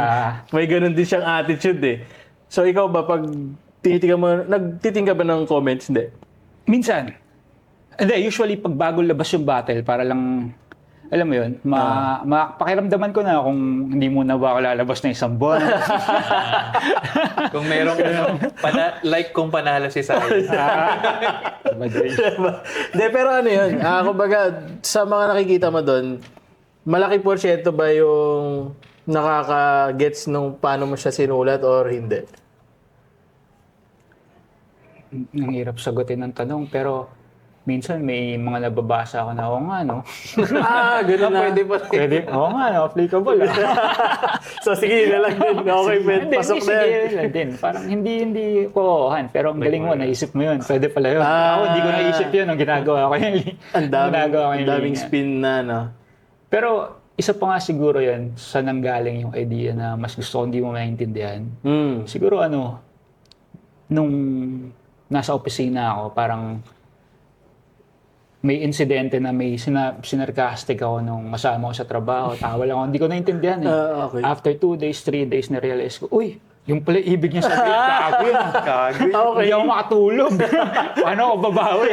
may ganun din siyang attitude eh. So ikaw ba pag nagtitingin ka ba ng comments? Hindi.
Minsan. Hindi, usually pag bago labas yung battle, para lang, alam mo yun, pakiramdaman ko na kung hindi muna ba ako lalabas na isang buwan.
Kung merong kung panalo si Sai.
Hindi, pero ano yun? Kumbaga, sa mga nakikita mo doon, malaki porsyento ba yung nakaka-gets nung paano mo siya sinulat or hindi?
Ang hirap sagutin ng tanong, pero minsan may mga nababasa ako na, oo nga, no?
Ganun na.
Pwede pa rin.
Pwede, oo nga, no? Applicable.
So, sige na lang din. Okay, pwede. Pasok na yan.
Sige lang din. Parang hindi ko oohan, pero ang galing mo, naisip mo yun. Pwede pala yun. Ako, hindi ko naisip yun nung ginagawa ko yun.
Ang daming spin na, no?
Pero, isa pa nga siguro yun, sa nanggaling yung idea na mas gusto ko hindi mo maintindihan. Siguro nung nasa opisina ako, parang may insidente na may sinarcastic ako nung masama ko sa trabaho. Tawa lang ako. Hindi ko naintindihan eh.
Okay.
After 2 days, 3 days, na-realize ko, uy, yung pala ibig niya sabihin, kago yun.
Okay.
Hindi ako makatulog. Paano ako babawi?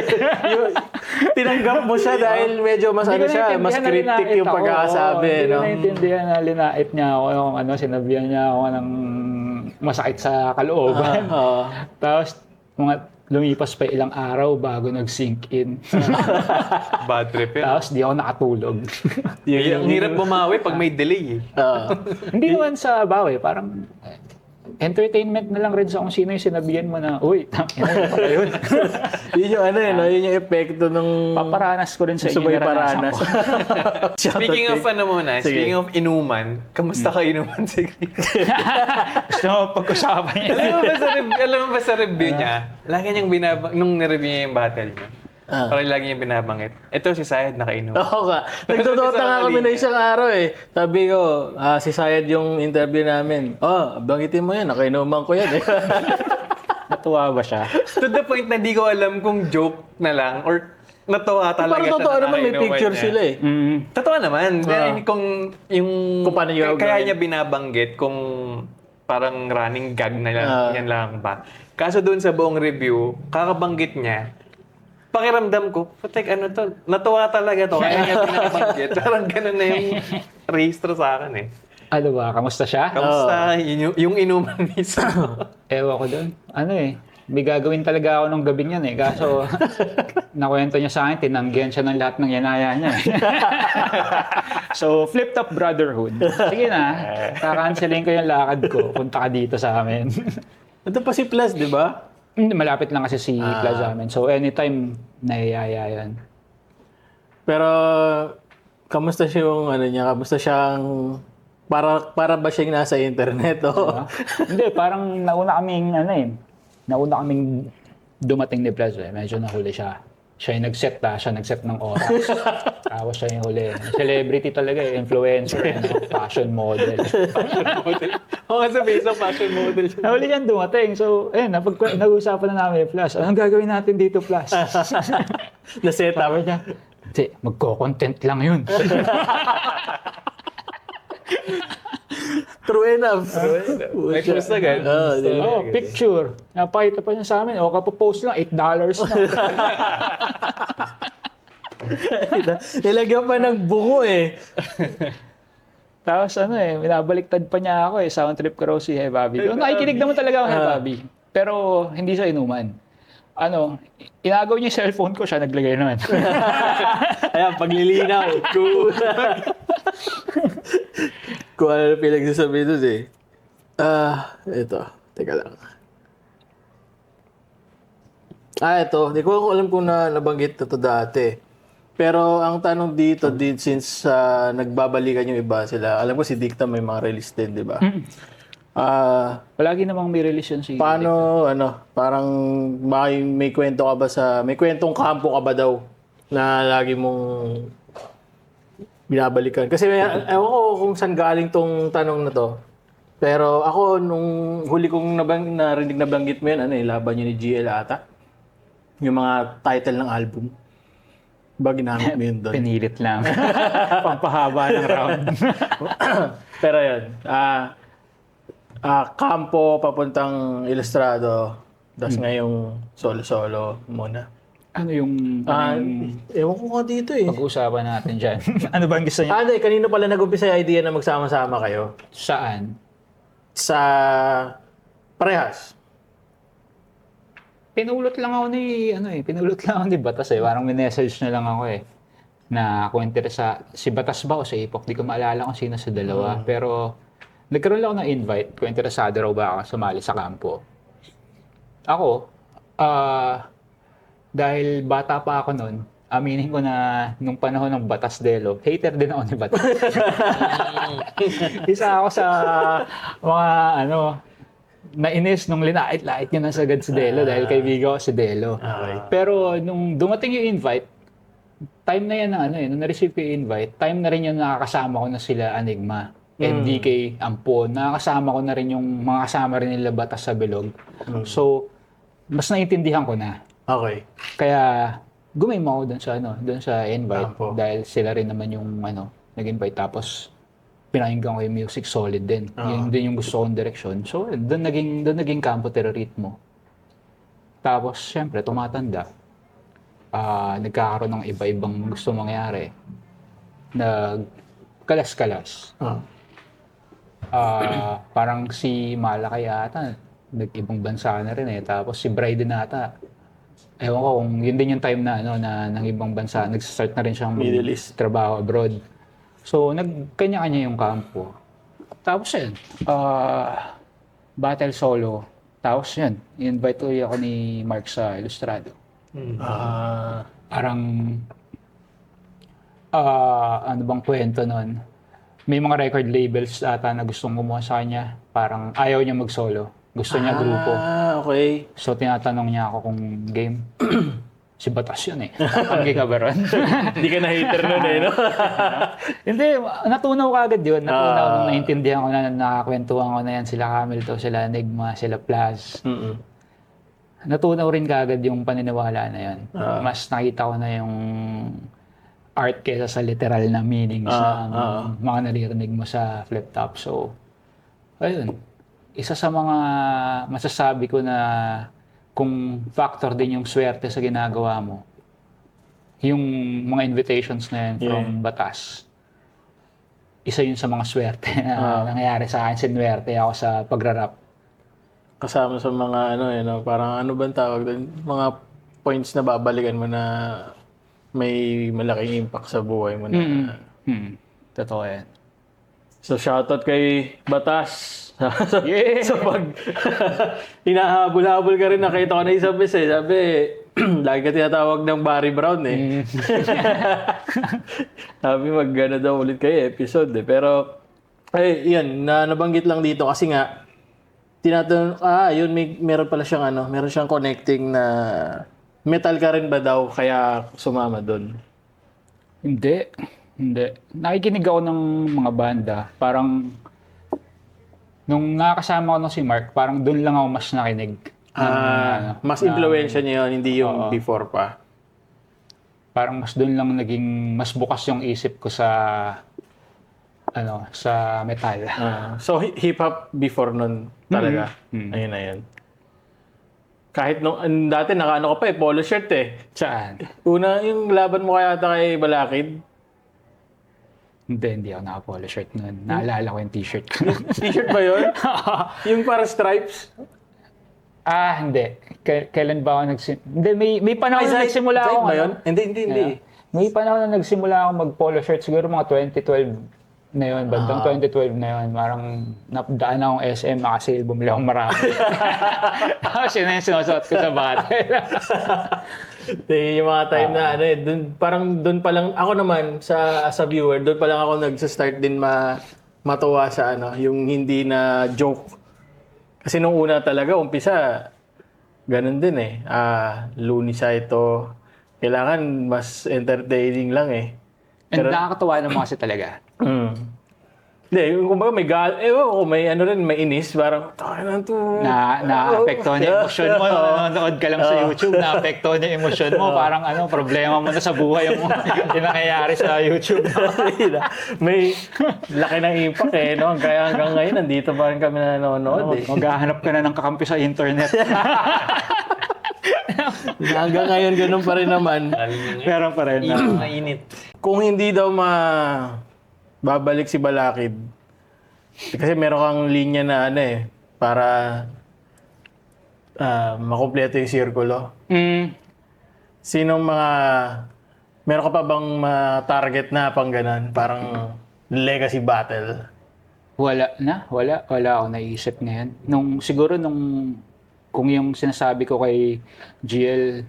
Tinanggap mo siya dahil medyo mas
Hindi ko
mas
naintindihan na
cryptic
linait
yung
ako.
pagkakasabi.
Hindi ko
No?
naintindihan na linait niya ako. Yung sinabihan niya ako ng masakit sa kalooban. Tapos, lumipas pa ilang araw bago nag-sink in.
Bad trip yun.
Tapos di ako nakatulog.
Ang hirap bumawi pag may delay eh.
Hindi naman sa bawi, parang entertainment na lang rin sa kung sino yung sinabihan mo na, uy, tangina pala yun.
Yun yung yun yung epekto ng
Paparanas ko rin sa inyo.
subay
naranasan
paranas.
ko.
Speaking of
Sige.
speaking of inuman, kamusta ka inuman si Chris?
Gusto mo pag-usapan niya.
alam mo ba sa review niya, lagi niyang nung nireview niya yung battle niya, parang lagi niyang binabangit. Ito si Sayed nakainom.
Oo ka. Nagtotota nga kami na isang araw eh. Sabi ko, si Sayed yung interview namin. Banggitin mo yan. Nakainuman ko yan eh.
Natuwa ba siya?
To the point na di ko alam kung joke na lang or natawa talaga
Parang totoo
siya na
naman may
nakainuman
picture
niya.
sila eh.
Totoo naman. Dahil kung yung...
Kung paano niya
kaya
gagawin.
niya binabanggit kung parang running gag na lang, yan lang ba. Kaso doon sa buong review, kakabanggit niya, pakiramdam ko, patek ano to, natuwa talaga to, kaya niya binabanggit. Parang ganun na yung registro sa akin eh.
Ano ba? Kamusta siya?
Kamusta yung inuman mismo?
Ewan ko doon. May gagawin talaga ako nung gabing yan eh. Kaso, nakwento niya sa akin, tinanggihan siya ng lahat ng yanaya niya. So, flipped up brotherhood. Sige na, kakancelin ko yung lakad ko. Punta ka dito sa amin.
Ito pa si Plus, di ba?
Malapit lang kasi si Plaza amin. So, anytime, nayayaya yan.
Pero, kamusta siya yung niya? Kamusta siyang... Para ba siyang nasa internet?
Hindi, parang nauna kaming dumating ni Plaza. Medyo nahuli siya. Siya yung nag-set ng oras. Tapos siya yung huli. Celebrity talaga eh. Influencer. Fashion model.
Oo, sa base of fashion model.
Nahuli yan dumating. So, nag-uusapan na namin, Plus. Anong gagawin natin dito, Plus?
Na-set up.
Sabi niya, magko-content lang yun.
True enough.
May post agad.
Picture. Napakita pa niya sa amin. Kapopost lang, $8 na.
Nilagyan pa ng buko eh.
Tapos binabaliktad pa niya ako Sound trip ko raw si Hey Bobby. Nakikinig naman talaga ako Hey Bobby. Pero hindi siya inuman. Inagaw niya yung cellphone ko, siya naglagay naman.
Ayan, paglilinaw. Kung ano na pinagsasabi doon eh. Ito. Teka lang. Ito. Hindi ko alam kung nabanggit na ito dati. Pero ang tanong dito, since nagbabalikan yung iba sila, alam ko si Dicta may mga release din, di ba?
Palagi namang may release yun si...
Paano, parang may kwento ka ba may kwentong kampo ka ba daw na lagi mong binabalikan? Kasi ewan ko kung saan galing tong tanong na to. Pero ako, nung huli kong narinig na banggit mo yun, laban niya ni GL ata. Yung mga title ng album. Ba ginamit mo yun doon?
Pinilit lang. Pampahaba ng round.
Pero yun, Campo papuntang Ilustrado, das ngayong solo-solo muna.
Ano yung
Ewan ko nga dito eh.
pag-uusapan natin dyan? Ano ba ang gusto niyo?
Hindi, kanino pala nag-umpisa yung idea na magsama-sama kayo?
Saan?
Sa parehas.
Pinulot lang ako ni Batas eh. Parang minessage na lang ako eh. Na kung interesa, si Batas ba o si Ipok? Di ko maalala kung sino sa dalawa. Pero nagkaroon lang ako ng invite kung interesado raw ba ako sumali sa kampo. Ako, dahil bata pa ako noon, aminin ko na nung panahon ng Batas Delo, hater din ako ni Batas. Isa ako sa mga nainis nung linait-lait niya na sagad si Delo dahil kaibigan ko si Delo.
Okay.
Pero nung dumating yung invite, time na yan na nung na-receive ko yung invite, time na rin yung nakakasama ko na sila Enigma, MDK, Ampon, nakakasama ko na rin yung mga kasama rin nila Batas sa Bilog. So, mas naiintindihan ko na.
Okay.
Kaya gumimo ako doon sa invite
Campo.
dahil sila rin naman yung nag-invite tapos pinakinggan ko yung music solid din. Yun din yung gusto kong direksyon. So, doon naging Campo Terroritmo. Tapos, syempre, tumatanda. Nagkakaroon ng iba-ibang gusto mangyari. Nagkalas-kalas. Parang si Malakay ata, nag-ibang bansa na rin eh. Tapos si Bride ata, ewan ko kung yun din yung time na ng ibang bansa, nag-start na rin siyang
Middle East.
trabaho abroad. So, nagkanya-kanya yung kampo. Tapos yun, battle solo. Tapos yun, invite ulit ako ni Mark sa Ilustrado. Parang, ano bang kwento nun? May mga record labels ata na gustong kumuha sa kanya. Parang ayaw niya mag-solo. Gusto niya grupo.
Okay.
So, tinatanong niya ako kung game. Si Batas yun eh. Panggi ka ba ron?
Hindi ka na hater nun eh, no?
Hindi, natunaw ka agad yun. Natunaw nung naintindihan ko na nakakwentuhan ko na yan. Sila Camilto, sila Enigma, sila Plaz. Natunaw rin kaagad yung paniniwala na yun. Mas nakita ko na yung art kaysa sa literal na meanings ng mga naririnig mo sa flip top. So, ayun. Isa sa mga masasabi ko na kung factor din yung swerte sa ginagawa mo, yung mga invitations na yun from Batas, isa yun sa mga swerte na nangyayari sa akin. Sinwerte ako sa pagrarap.
Kasama sa mga parang ano bang tawag doon? Mga points na babalikan mo na may malaking impact sa buhay mo na.
Totoo yan.
So shoutout kay Batas.
Yeah.
So pag hinahabol-habol ka rin, nakita ko na isang beses, sabi, lagi ka tinatawag ng Barry Brown eh. Sabi mag-gana daw ulit kayo episode eh. Pero, yan, nabanggit lang dito kasi nga, tinatanong, yun, meron pala siyang meron siyang connecting na metal ka rin ba daw kaya sumama doon?
Hindi. Nakikinig ako ng mga banda. Parang, nung nakakasama ko si Mark, parang doon lang ako mas nakinig.
Mas impluwensya niya yun, hindi yung before pa.
Parang mas doon lang mas bukas yung isip ko sa sa metal.
So hip-hop before nun talaga. Ayun na yun. Kahit dati naka-ano ka pa polo shirt eh.
Saan?
Una, yung laban mo kaya kay Balakid.
Hindi ako naka-polo shirt nun. Naalala ko yung t-shirt ko.
T-shirt ba yun? Yung parang stripes?
Hindi. Kailan ba ako Hindi, may panahon na nagsimula ako.
ba yun? Hindi.
May panahon na nagsimula ako mag-polo shirt. Siguro mga 2012 na yun. Bandang 2012 na yun. Parang napdaan akong SM, makasale, bumili akong marami. Tapos yun na yung sinusuot ko sa bata.
Yung mga time na doon pa lang ako naman sa viewer, doon pa lang ako nagsa-start din matuwa sa yung hindi na joke. Kasi nung una talaga umpisa ganun din eh. Looney Saito, kailangan mas entertaining lang eh.
And nakakatuwa naman kasi talaga.
Hindi, kumbaga may ano rin, may inis, parang, tayo to.
Na-apekto niya yung emosyon mo. Nanonood ka lang sa YouTube, na-apekto niya yung emosyon mo. Parang problema mo na sa buhay yung nangyayari sa YouTube.
May laki ng impact no? Kaya hanggang ngayon, nandito pa rin kami nanonood
Maghahanap ka na ng kakampi sa internet.
Hanggang ngayon, ganun pa rin naman.
Meron pa rin.
Mainit.
Kung hindi daw babalik si Balakid, kasi meron kang linya na para makumpleto yung sirkulo. Sinong meron ka pa bang target na pang ganun? Parang legacy battle?
Wala ako naisip ngayon. Kung yung sinasabi ko kay GL,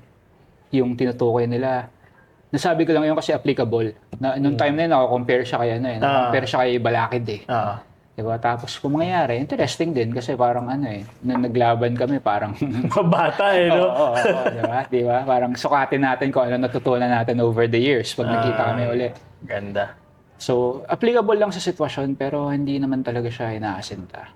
yung tinutukoy nila, nasabi ko lang yun kasi applicable. Nung time na yun, compare siya kay compare siya kay Balakid Diba? Tapos kung mangyayari, interesting din kasi parang nung naglaban kami, parang
Mabata no?
Oo, diba? Parang sukatin natin kung ano natutunan natin over the years pag nagkita kami ulit.
Ganda.
So, applicable lang sa sitwasyon pero hindi naman talaga siya inaasinta.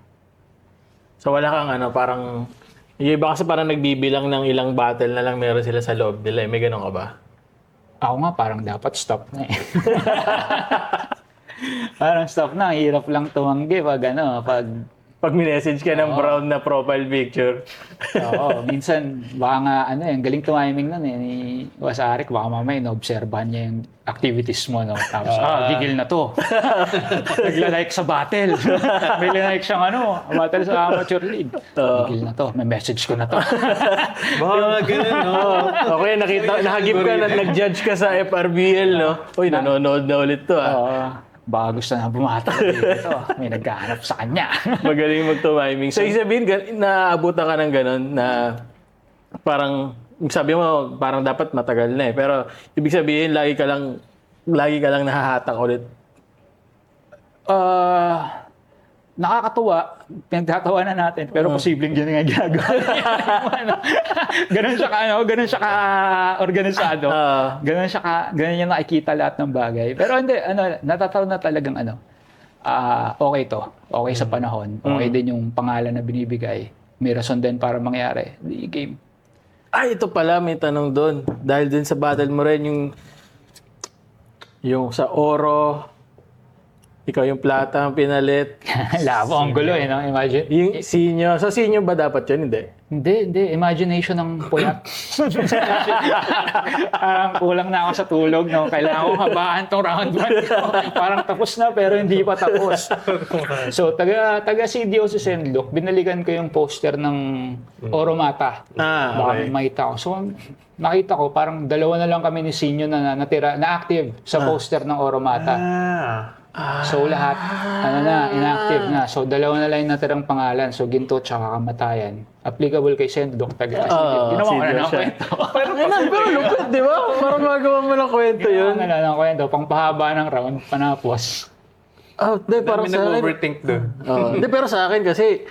So wala kang parang, yung iba kasi parang nagbibilang ng ilang battle na lang meron sila sa loob nila. May ganun ka ba?
Ako nga parang dapat stop na Parang stop na. Hirap lang tumanggi pag
minessage ka ng brown na profile picture.
Oo, minsan baka nga galing tumiming nun ni Wasarik, baka mamaya inaobserbahan niya yung activities mo tapos gigil na to. Nagla-like sa battle. May like siyang battle sa amateur league. Gigil na to, may message ko na to.
Baka ganun,
Okay, nahagip ka na nag-judge ka sa FRBL Uy, nanonood na ulit to
Baka gusto na bumata dito. May naghahanap sa kanya.
Magaling mag-timing. So, ibig sabihin, naabutan ka ng ganun na parang, sabi mo, parang dapat matagal na Pero, ibig sabihin, lagi ka lang nahahatak ulit.
Nakakatuwa, pinagtatawanan natin, pero posibleng yun nga ginagawa. Ganun siya ka-organisado. Ganun yung nakikita lahat ng bagay. Pero hindi, natataw na talagang okay to. Okay sa panahon. Okay din yung pangalan na binibigay. May rason din para mangyari. Hindi game.
Ito pala, may tanong doon. Dahil din sa battle mo rin, yung sa Oro, ikaw yung plata ang pinalit.
Labo, ang gulo no? Imagine.
Yung sinyo. So, sinyo ba dapat yun?
Hindi. Imagination ng puyat. Parang kulang na ako sa tulog. Kailangan ko habaan tong round 1. Parang tapos na pero hindi pa tapos. So, taga CDO si Senlok, binalikan ko yung poster ng Oromata. Baka makita ko. So, nakita ko, parang dalawa na lang kami ni Sinyo na natira, na active sa poster ng Oromata. So lahat, inactive na. So dalawa na lang yung natirang pangalan. So Ginto tsaka Kamatayan. Applicable kay Sendok, taga-CDO. Ginawa ko na ng kwento.
Pero lupit, di ba? Parang magawa mo ng kwento yun.
Ginawa na lang ng kwento. Pangpahaba ng round, panapos.
Hindi, parang sa akin.
Nag-overthink doon.
Hindi, pero sa akin kasi,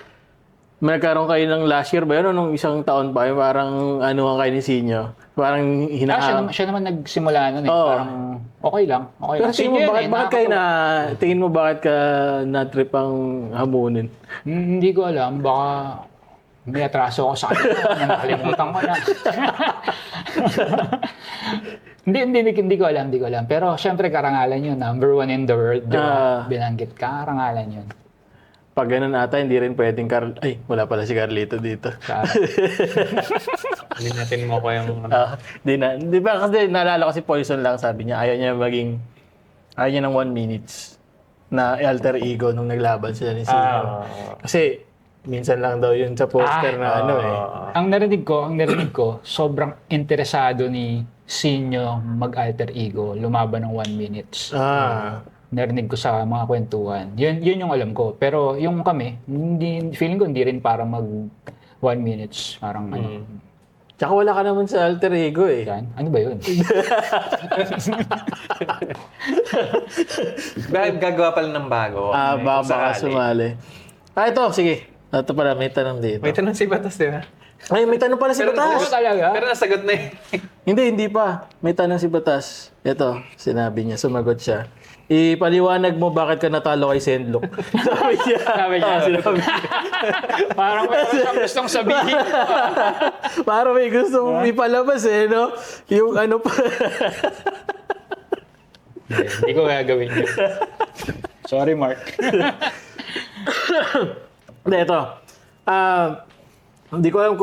nagkaroon kayo ng last year ba yun? Nung isang taon pa yun, parang kayo ni Sinyo. Parang
siya naman nagsimula nun Parang okay lang.
Pero tingin mo bakit ka na-trip ang hamunin?
Hindi ko alam. Baka may atraso ako sa kanya. Nakalimutan ko na. Hindi ko alam. Pero syempre karangalan yun. Number 1 in the world. Binanggit ka, karangalan yun.
Pag ganun ata, hindi rin pwedeng wala pala si Carlito dito.
Hindi natin mo ko yung...
Di ba kasi naalala ko si Poison lang, sabi niya, ayaw niya ng 1 minutes na alter ego nung naglaban sila ni Sinyo. Kasi minsan lang daw yun sa poster na
Ang narinig ko, sobrang interesado ni Sinyo mag-alter ego, lumaban ng 1 minutes. Narinig ko sa mga kwentuhan. Yun yung alam ko. Pero yung kami, feeling ko hindi rin para mag 1 minutes. Parang
Tsaka wala ka naman sa alter ego
Yan? Ano ba yun?
Gagawa pala ng bago.
Baka sumali. Ito, sige. Ito pala, may tanong dito.
May tanong si Batas, di ba?
May tanong pala si Batas.
Pero nasagot na
Hindi pa. May tanong si Batas. Ito, sinabi niya, sumagot siya. ipaliwanag mo bakit ka natalo kay Sendlock. Sabi niya.
Sabi niya.
sinabi niya.
Parang meron siyang gustong sabihin.
Para may gusto mong ipalabas no? Yung ano pa.
Hindi ko gagawin yun. Sorry, Mark.
Hindi, ito. Hindi ko alam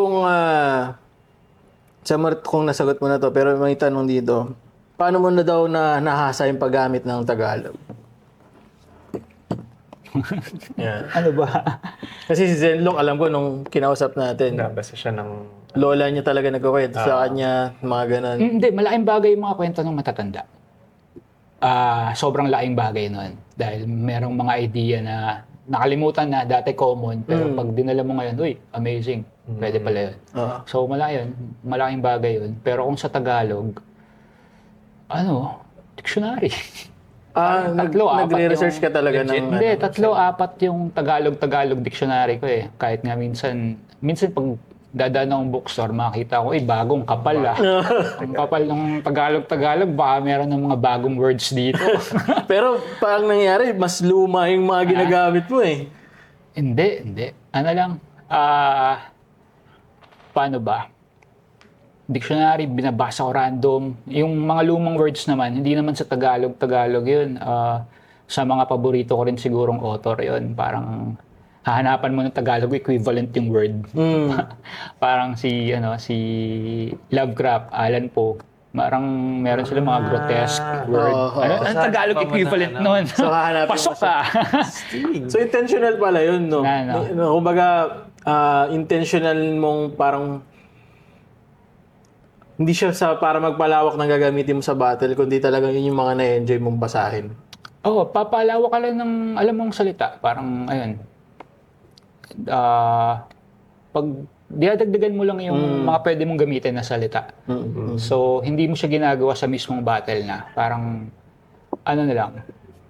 kung nasagot mo na to, pero may tanong dito. Paano mo na daw nahasa yung paggamit ng Tagalog? Yan.
Ano ba?
Kasi si Zenlong, alam ko nung kinausap natin,
Nabasa siya ng...
lola niya talaga nagkukwento sa kanya, mga ganun.
Hindi, malaking bagay yung mga kwento ng matatanda. Sobrang laking bagay nun. Dahil merong mga idea na nakalimutan na, dati common, pero pag dinala mo ngayon, uy, amazing. Pwede pala yun. So, malaking bagay yun. Pero kung sa Tagalog, dictionary.
Nagre-research ka talaga ng...
Hindi, 3-4 yung Tagalog dictionary ko eh. Kahit nga minsan pag dadaan akong bookstore, makita ko, bagong kapal Ang kapal ng Tagalog, baka meron ng mga bagong words dito.
Pero parang nangyari, mas luma yung mga ginagamit mo eh.
Hindi. Ano lang, paano ba? Dictionary, binabasa ko random. Yung mga lumang words naman, hindi naman sa Tagalog yun. Sa mga paborito ko rin sigurong author yun. Parang hahanapan mo ng Tagalog equivalent yung word. Parang si Lovecraft, Alan Poe. Parang meron sila mga grotesque word. Ano Tagalog equivalent nun?
So, hahanapin
Pasok ka.
So, intentional pala yun, no? Kumbaga, intentional mong parang hindi siya para magpalawak ng gagamitin mo sa battle, kundi talagang yun yung mga na-enjoy mong basahin.
Papalawak ka lang ng alam mong salita. Parang, pag dinadagdagan mo lang yung mga pwede mong gamitin na salita. So, hindi mo siya ginagawa sa mismong battle na. Parang,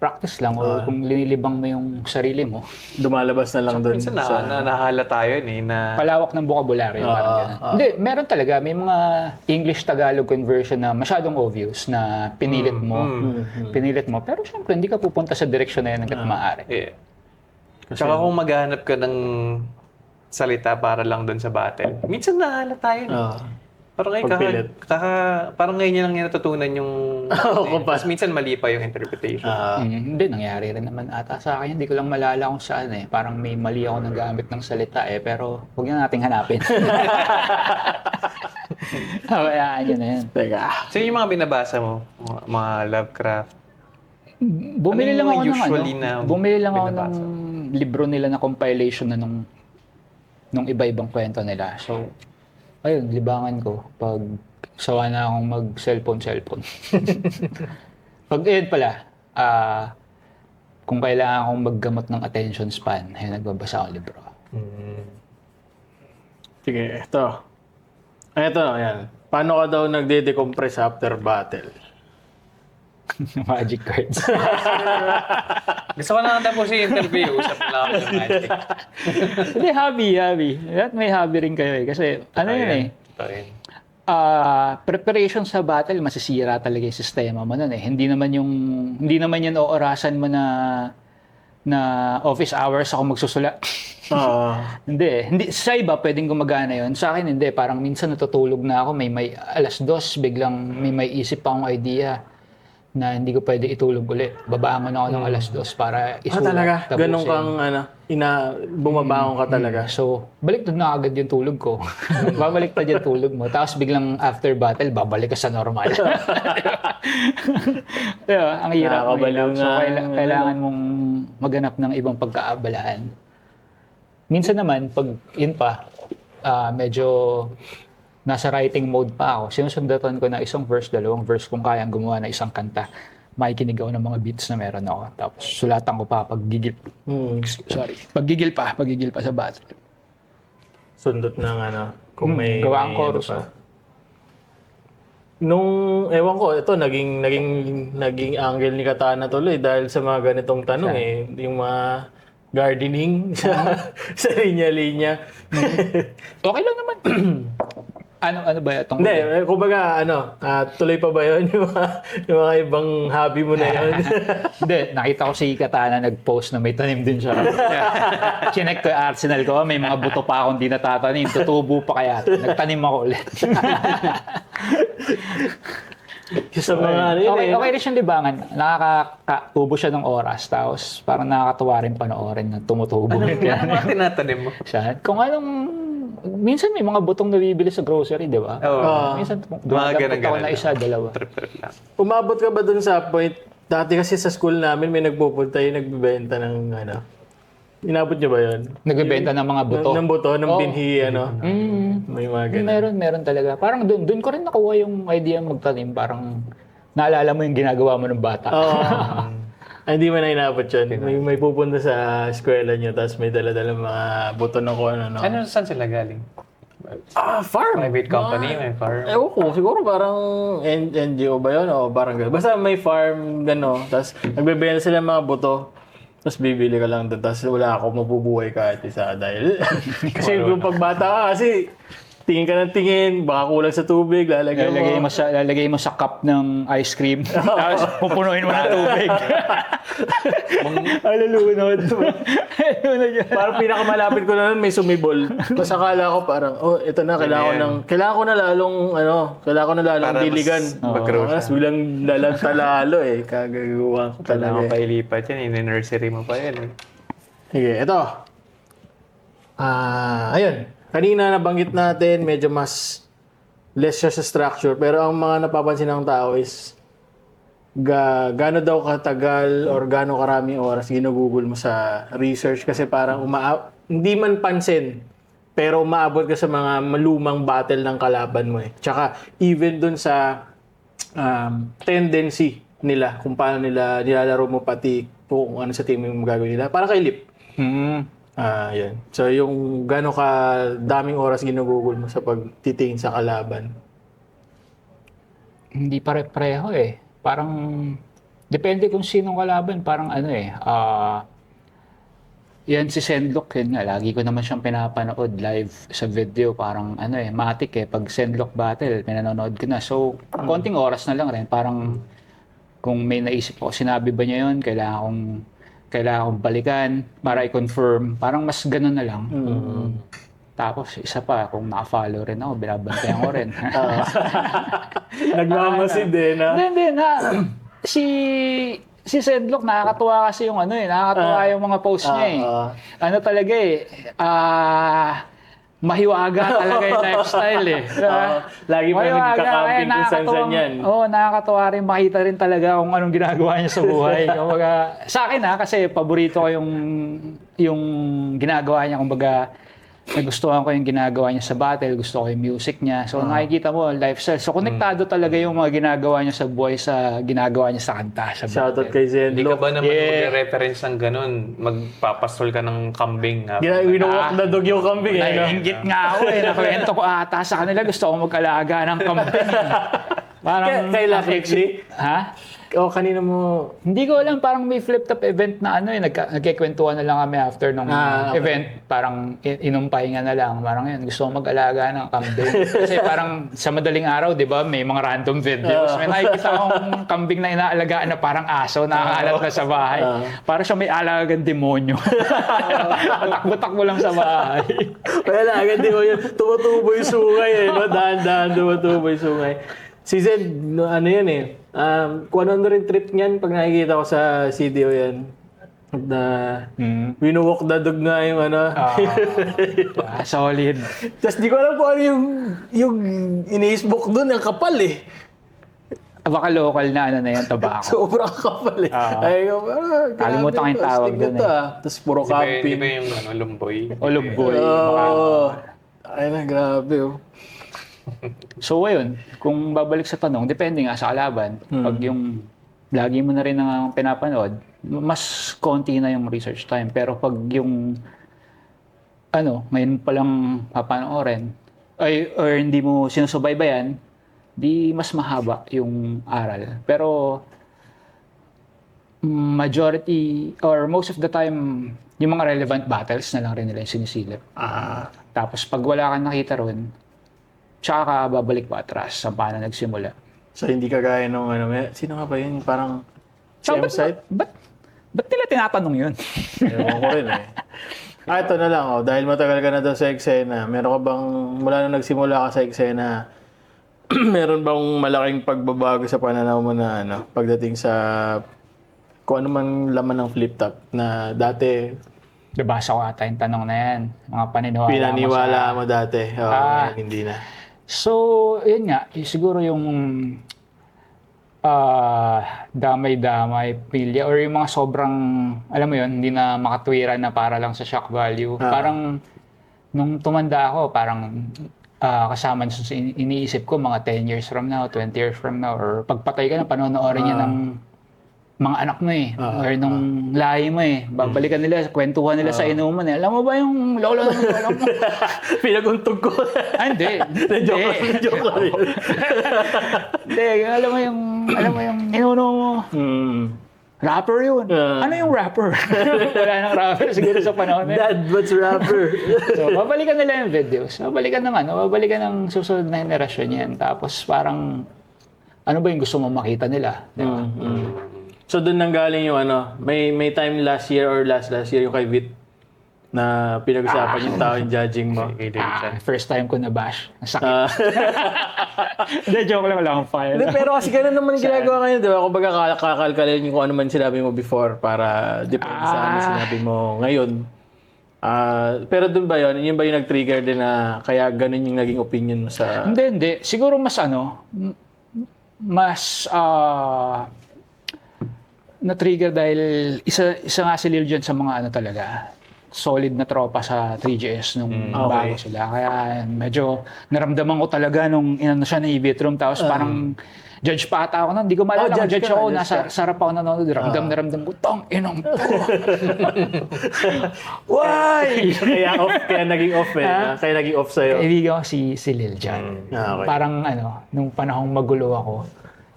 practice lang. O kung linilibang mo yung sarili mo.
Lumalabas na lang doon.
Minsan nahalata yun
Palawak ng bokabularyo. Parang ganun. Hindi, meron talaga. May mga English-Tagalog conversion na masyadong obvious na pinilit mo. Pinilit mo. Pero syempre, hindi ka pupunta sa direksyon na yan hanggat maaari.
Yeah. Tsaka kung maghanap ka ng salita para lang doon sa battle, minsan nahalata yun. Parang parang ngayon niya lang niya natutunan yung... Tapos minsan mali pa yung interpretation.
Hindi, nangyari rin naman ata sa akin. Hindi ko lang malala kung saan eh. Parang may mali ako nagamit ng salita eh. Pero huwag na nating hanapin. Hayaan yun na yun.
Teka.
So yung mga binabasa mo, mga Lovecraft,
Bumili lang ako
usually
bumili lang ako
binabasa?
ng libro nila na compilation na nung iba-ibang kwento nila. So, ayun, libangan ko pag sawa na akong mag-cellphone. Pag yun pala, kung kailangan akong maggamot ng attention span, ayun, nagbabasa akong libro.
Sige, ito. Ayan. Paano ka daw nagde-decompress after battle?
Magic cards.
Gusto ko na tapos yung interview, usap na lang ako ng magic.
Hindi, hobby. Lahat may hobby rin kayo eh. Kasi yun eh. Preparation sa battle, masisira talaga yung sistema mo nun eh. Hindi naman yan oorasan mo na office hours ako magsusulat. Hindi. Sa iba, pwedeng gumagana yun. Sa akin, hindi. Parang minsan natutulog na ako, may 2:00, biglang may isip pa akong idea na hindi ko pwede itulog ulit. Babangon ako ng 2:00 para isulat.
Talaga?
Tapusin.
Ganun kang, bumabangon ka talaga?
So, baliktad na agad yung tulog ko. Babaliktad yung tulog mo. Tapos biglang after battle, babalik ka sa normal. Diba? Ang hirap. So, kailangan mong maghanap ng ibang pagkaabalaan. Minsan naman, pag yun pa, medyo nasa writing mode pa ako, sinusundatan ko na 1 verse, 2 verse kung kayang gumawa na isang kanta. Makikinig ako ng mga beats na meron ako. Tapos sulatan ko pa paggigil. Paggigil pa sa battle.
Sundot ng kung may...
Gawa ang chorus.
Ewan ko, ito, naging angle ni Katana tuloy dahil sa mga ganitong tanong yung mga gardening sa linya-linya.
Okay lang naman. Ano ba itong...
Hindi, kumbaga, tuloy pa ba yun? Yung mga ibang hobby mo na yun?
Hindi, nakita ko si Katana nag-post na may tanim din siya. Chinek ko yung arsenal ko, may mga buto pa akong di natatanim. Tutubo pa kaya. Nagtanim ako ulit.
Sa mga ano yun
Okay rin siyang libangan. Nakakaubo siya ng oras. Tapos parang nakakatuwa rin panoorin na tumutubo.
Ano mga tinatanim mo?
Siya. Kung anong... Minsan may mga butong nabibili sa grocery, di ba?
Oo.
Minsan
Mga
dumadagdag ako
ganun-ganun
na isa, dalawa.
Trip lang.
Umabot ka ba dun sa point, dati kasi sa school namin may nagpupunta yung nagbibenta ng inabot niyo ba yun?
Nagbebenta ng mga buto.
Ng buto, ng
Oo.
binhi, May mga ganun.
Meron talaga. Parang doon ko rin nakuha yung idea magtanim. Parang naalala mo yung ginagawa mo ng bata.
Oo. Hindi mo na inabot yun. May pupunta sa eskwela niyo, tapos may dala-dala mga buto ng kung ano.
Ano, saan sila galing?
Farm!
Private company, may farm.
Ewan ko, siguro parang NGO ba yun? O parang gano'n. Basta may farm, gano'n. Tapos nagbebenta sila ng mga buto. Tapos bibili ka lang doon. Tapos wala ako mabubuhay kahit isa. Dahil kasi yung pagbata ka kasi tingin ka ng tingin, baka kulang sa tubig, lalagay mo.
Lalagay mo sa cup ng ice cream. Tapos pupunuin mo ng tubig. Alulunod.
Parang pinakamalapit ko na nun, may sumibol. Tapos akala ko parang, ito na, kailangan ko na lalong
Para mas
diligan.
mag-grow siya.
Tapos biglang talalo Kagagawa ko
Wala
talaga.
kang pailipat yan. In-nursery mo pa yan.
Sige, ito. Ayun. Kanina nabanggit natin, medyo mas less siya sa structure. Pero ang mga napapansin ng tao is gaano daw katagal or gaano karaming oras ginugugol mo sa research kasi parang hindi man pansin pero umaabot ka sa mga malumang battle ng kalaban mo Tsaka even dun sa tendency nila kung paano nila nilalaro mo pati kung ano sa team yung gagawin nila. Parang kay Lip. Yan. So, yung gano'n ka daming oras ginugugol mo sa pagtitingin sa kalaban?
Hindi pare-pareho Parang, depende kung sinong kalaban. Parang yan si Sendlock yun nga. Lagi ko naman siyang pinapanood live sa video. Parang matik Pag Sendlock battle, pinanonood ko na. So, konting oras na lang rin. Parang, kung may naisip ko, sinabi ba niya yun? Kailangan kong balikan para i-confirm. Parang mas ganun na lang. Tapos, isa pa, kung naka-follow rin ako, binabantayan ko rin.
Nagmamasid
Hindi. Si Sendlock, nakakatuwa kasi yung nakakatuwa yung mga post niya Ano talaga mahiwaga talaga yung lifestyle
Lagi pa nagkakamping kung saan yan.
Nakakatuwa rin makita rin talaga kung anong ginagawa niya sa buhay. Kumbaga, sa akin kasi paborito ko yung ginagawa niya. Kumbaga, nagustuhan ko yung ginagawa niya sa battle, gusto ko yung music niya. So nakikita mo, lifestyle. So konektado talaga yung mga ginagawa niya sa buhay sa ginagawa niya sa kanta. Sa
Shoutout kay
Hindi ka
Zenlo.
ba naman mag-reference ng ganun? Magpapastol ka ng kambing.
Winawak na dog yung kambing
Naiinggit nga ako Nakwento ko ata sa kanila. Gusto ko mag-alaga ng kambing. Parang...
Kay Lexi?
Ha?
Kanina mo...
Hindi ko alam, parang may flip-top event na nagkikwentuhan na lang kami after nung
okay.
event. Parang inumpahinga na lang. Parang yun, gusto ko mag-alaga ng kambing. Kasi parang sa madaling araw, di ba, may mga random videos. May nakikita akong kambing na inaalagaan na parang aso, nakakalat na sa bahay. Para siya may alagang demonyo. Takbo-takbo lang sa bahay.
Wala, agad di mo yun. Tumutubo yung sungay Dahan-dahan tumutubo yung sungay. Si Zed, yan kung ano rin trip niyan pag nakikita ko sa CDO yan. Na winuwalk the dog nga yung
Solid.
Tapos di ko alam kung ano yung ini-smoke doon, ang kapal
Baka local na yan, tobacco.
Sobrang kapal Ay,
Kalimutan ko yung tawag doon
Tapos puro camping.
Di ba yung lumboy?
O lumboy.
Ay na, grabe
So, ayun, kung babalik sa tanong, depende nga sa kalaban. Pag yung lagi mo na rin ang pinapanood, mas konti na yung research time. Pero pag yung, ngayon palang papanoorin, or hindi mo sinusubaybayan, di mas mahaba yung aral. Pero, majority, or most of the time, yung mga relevant battles na lang rin nila yung sinisilip. Tapos, pag wala kang nakita ron, tsaka ka babalik pa atras sa paano nagsimula.
So, hindi kagaya nung sino nga ba yun? Parang
So,
same site?
ba't nila tinatanong yun?
Ewan ko rin eh. Ito na lang, dahil matagal ka na daw sa eksena, meron ka bang, mula nung nagsimula ka sa eksena, meron bang malaking pagbabago sa pananaw mo na pagdating sa kung ano man laman ng flip top na dati
Nabasa ko ata yung tanong na yan. Mga paniniwala
pinaniwala
mo
mo dati.
Ah.
Hindi na.
So, yun nga. Siguro yung damay-damay, pilya, or yung mga sobrang, alam mo yun, hindi na makatwiran na para lang sa shock value. Parang, nung tumanda ako, parang kasama sa iniisip ko mga 10 years from now, 20 years from now, or pagpatay ka na, panonoorin niya ng mga anak mo or nung lahi mo babalikan nila, kwentuhan nila sa inuman Alam mo ba yung lolo ng lolo mo?
Pinaguntog ko.
Hindi.
Joke lang.
Hindi, alam mo yung inuno mo. Rapper yun. Ano yung rapper? Wala nang rapper siguro sa panahon na yun.
Dad, what's rapper?
So, babalikan nila yung videos. Babalikan ng susunod na henerasyon yan. Tapos parang, ano ba yung gusto mo makita nila? Diba?
So doon nanggaling yung may time last year or last year yung kay Vit na pinag-usapan yung tao yung judging mo.
First time ko na bash. Sakit. Hindi, joke lang, wala akong fire.
Hindi, pero kasi ganun naman yung ginagawa ngayon, di ba? Kung baga kakalkalin yung kung ano man sinabi mo before para depende sa ano sinabi mo ngayon. Pero doon ba yun? Yun ba yung nag-trigger din na kaya ganun yung naging opinion mo sa...
Hindi. Siguro mas na-trigger dahil isa nga si Lil Jon sa mga talaga solid na tropa sa 3GS nung bago sila. Kaya medyo naramdaman ko talaga nung inano siya na Ibitroom. Tapos parang judge pa ata ako nun. Hindi ko maalala kung judge ako. Nasa sarap ako nanonood. Ramdam ko, tong inong to. Why?
Kaya naging off Kaya naging off sa'yo.
Kaibigan ko si Lil Jon.
Okay.
Parang nung panahong magulo ako,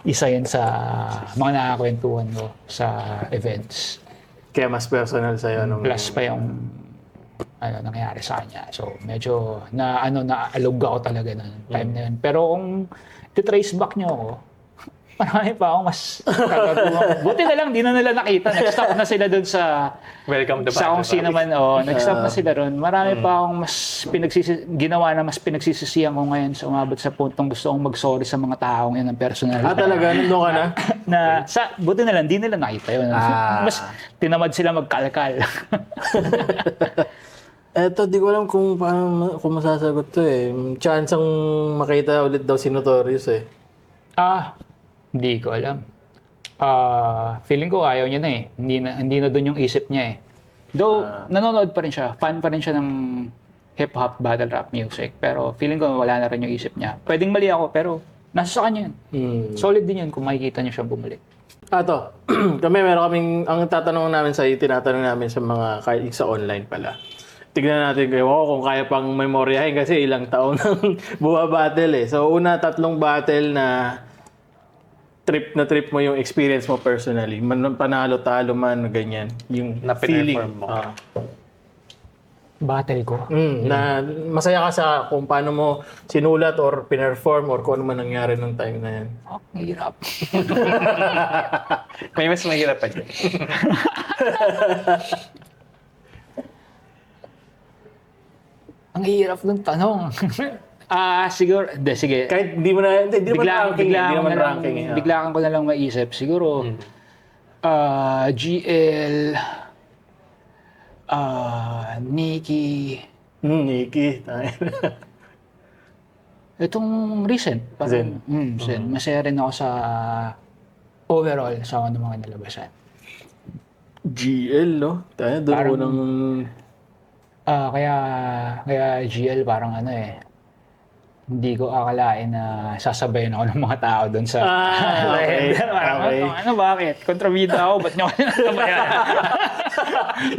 isa yan sa mga nakakwentuhan ko sa events.
Kaya mas personal sa'yo.
Plus pa yung nangyari sa kanya. So, medyo naalog ako talaga ng time na yun. Pero kung titrace back nyo ako, marami pa akong mas kagaguhan. Buti na lang, di na nila nakita. Nag-stop na sila doon sa...
Welcome to
sa kung sino man. Nag-stop na sila doon. Marami pa akong mas ginawa na mas pinagsisisihan ko ngayon sa umabot sa puntong gusto kong mag-sorry sa mga taong yan ng personal.
Talaga? Nandun ka na?
Buti na lang, di nila nakita yun. Mas tinamad sila magkalkal.
Eto, di ko alam kung masasagot to Chance ang makita ulit daw si Notorious
Hindi ko alam. Feeling ko ayaw niya na Hindi na doon yung isip niya Though, nanonood pa rin siya. Fan pa rin siya ng hip-hop, battle rap music. Pero feeling ko wala na rin yung isip niya. Pwedeng mali ako, pero nasa sa kanya yun. Solid din yun kung makikita niya siya bumalik.
Meron kaming, ang tatanong namin tinatanong namin sa mga, kahit sa online pala. Tignan natin kung kaya pang memoryahin kasi ilang taon nang buwa-battle So, 3 battle na trip mo yung experience mo personally. Panalo-talo man, ganyan. Yung
na
feeling
mo.
Battle ko?
Na masaya ka sa kung paano mo sinulat or pinerform or kung ano man nangyari nung time na yan.
Ang hirap.
May mas mahirap pa dyan.
Ang hirap ng tanong. Siguro, sige.
Kahit hindi mo na, hindi naman ranking.
Biglaan ko na lang maisip. Siguro, GL, Nikki.
Nikki.
Itong recent.
Zen.
Zen. Masaya rin ako sa overall sa mga nalabasan.
GL, no? Doon ko ng...
Kaya GL parang hindi ko akalain na sasabayin ako ng mga tao doon sa
okay.
Bakit? Kontrabida ako, ba't nyo ako sinasabayan?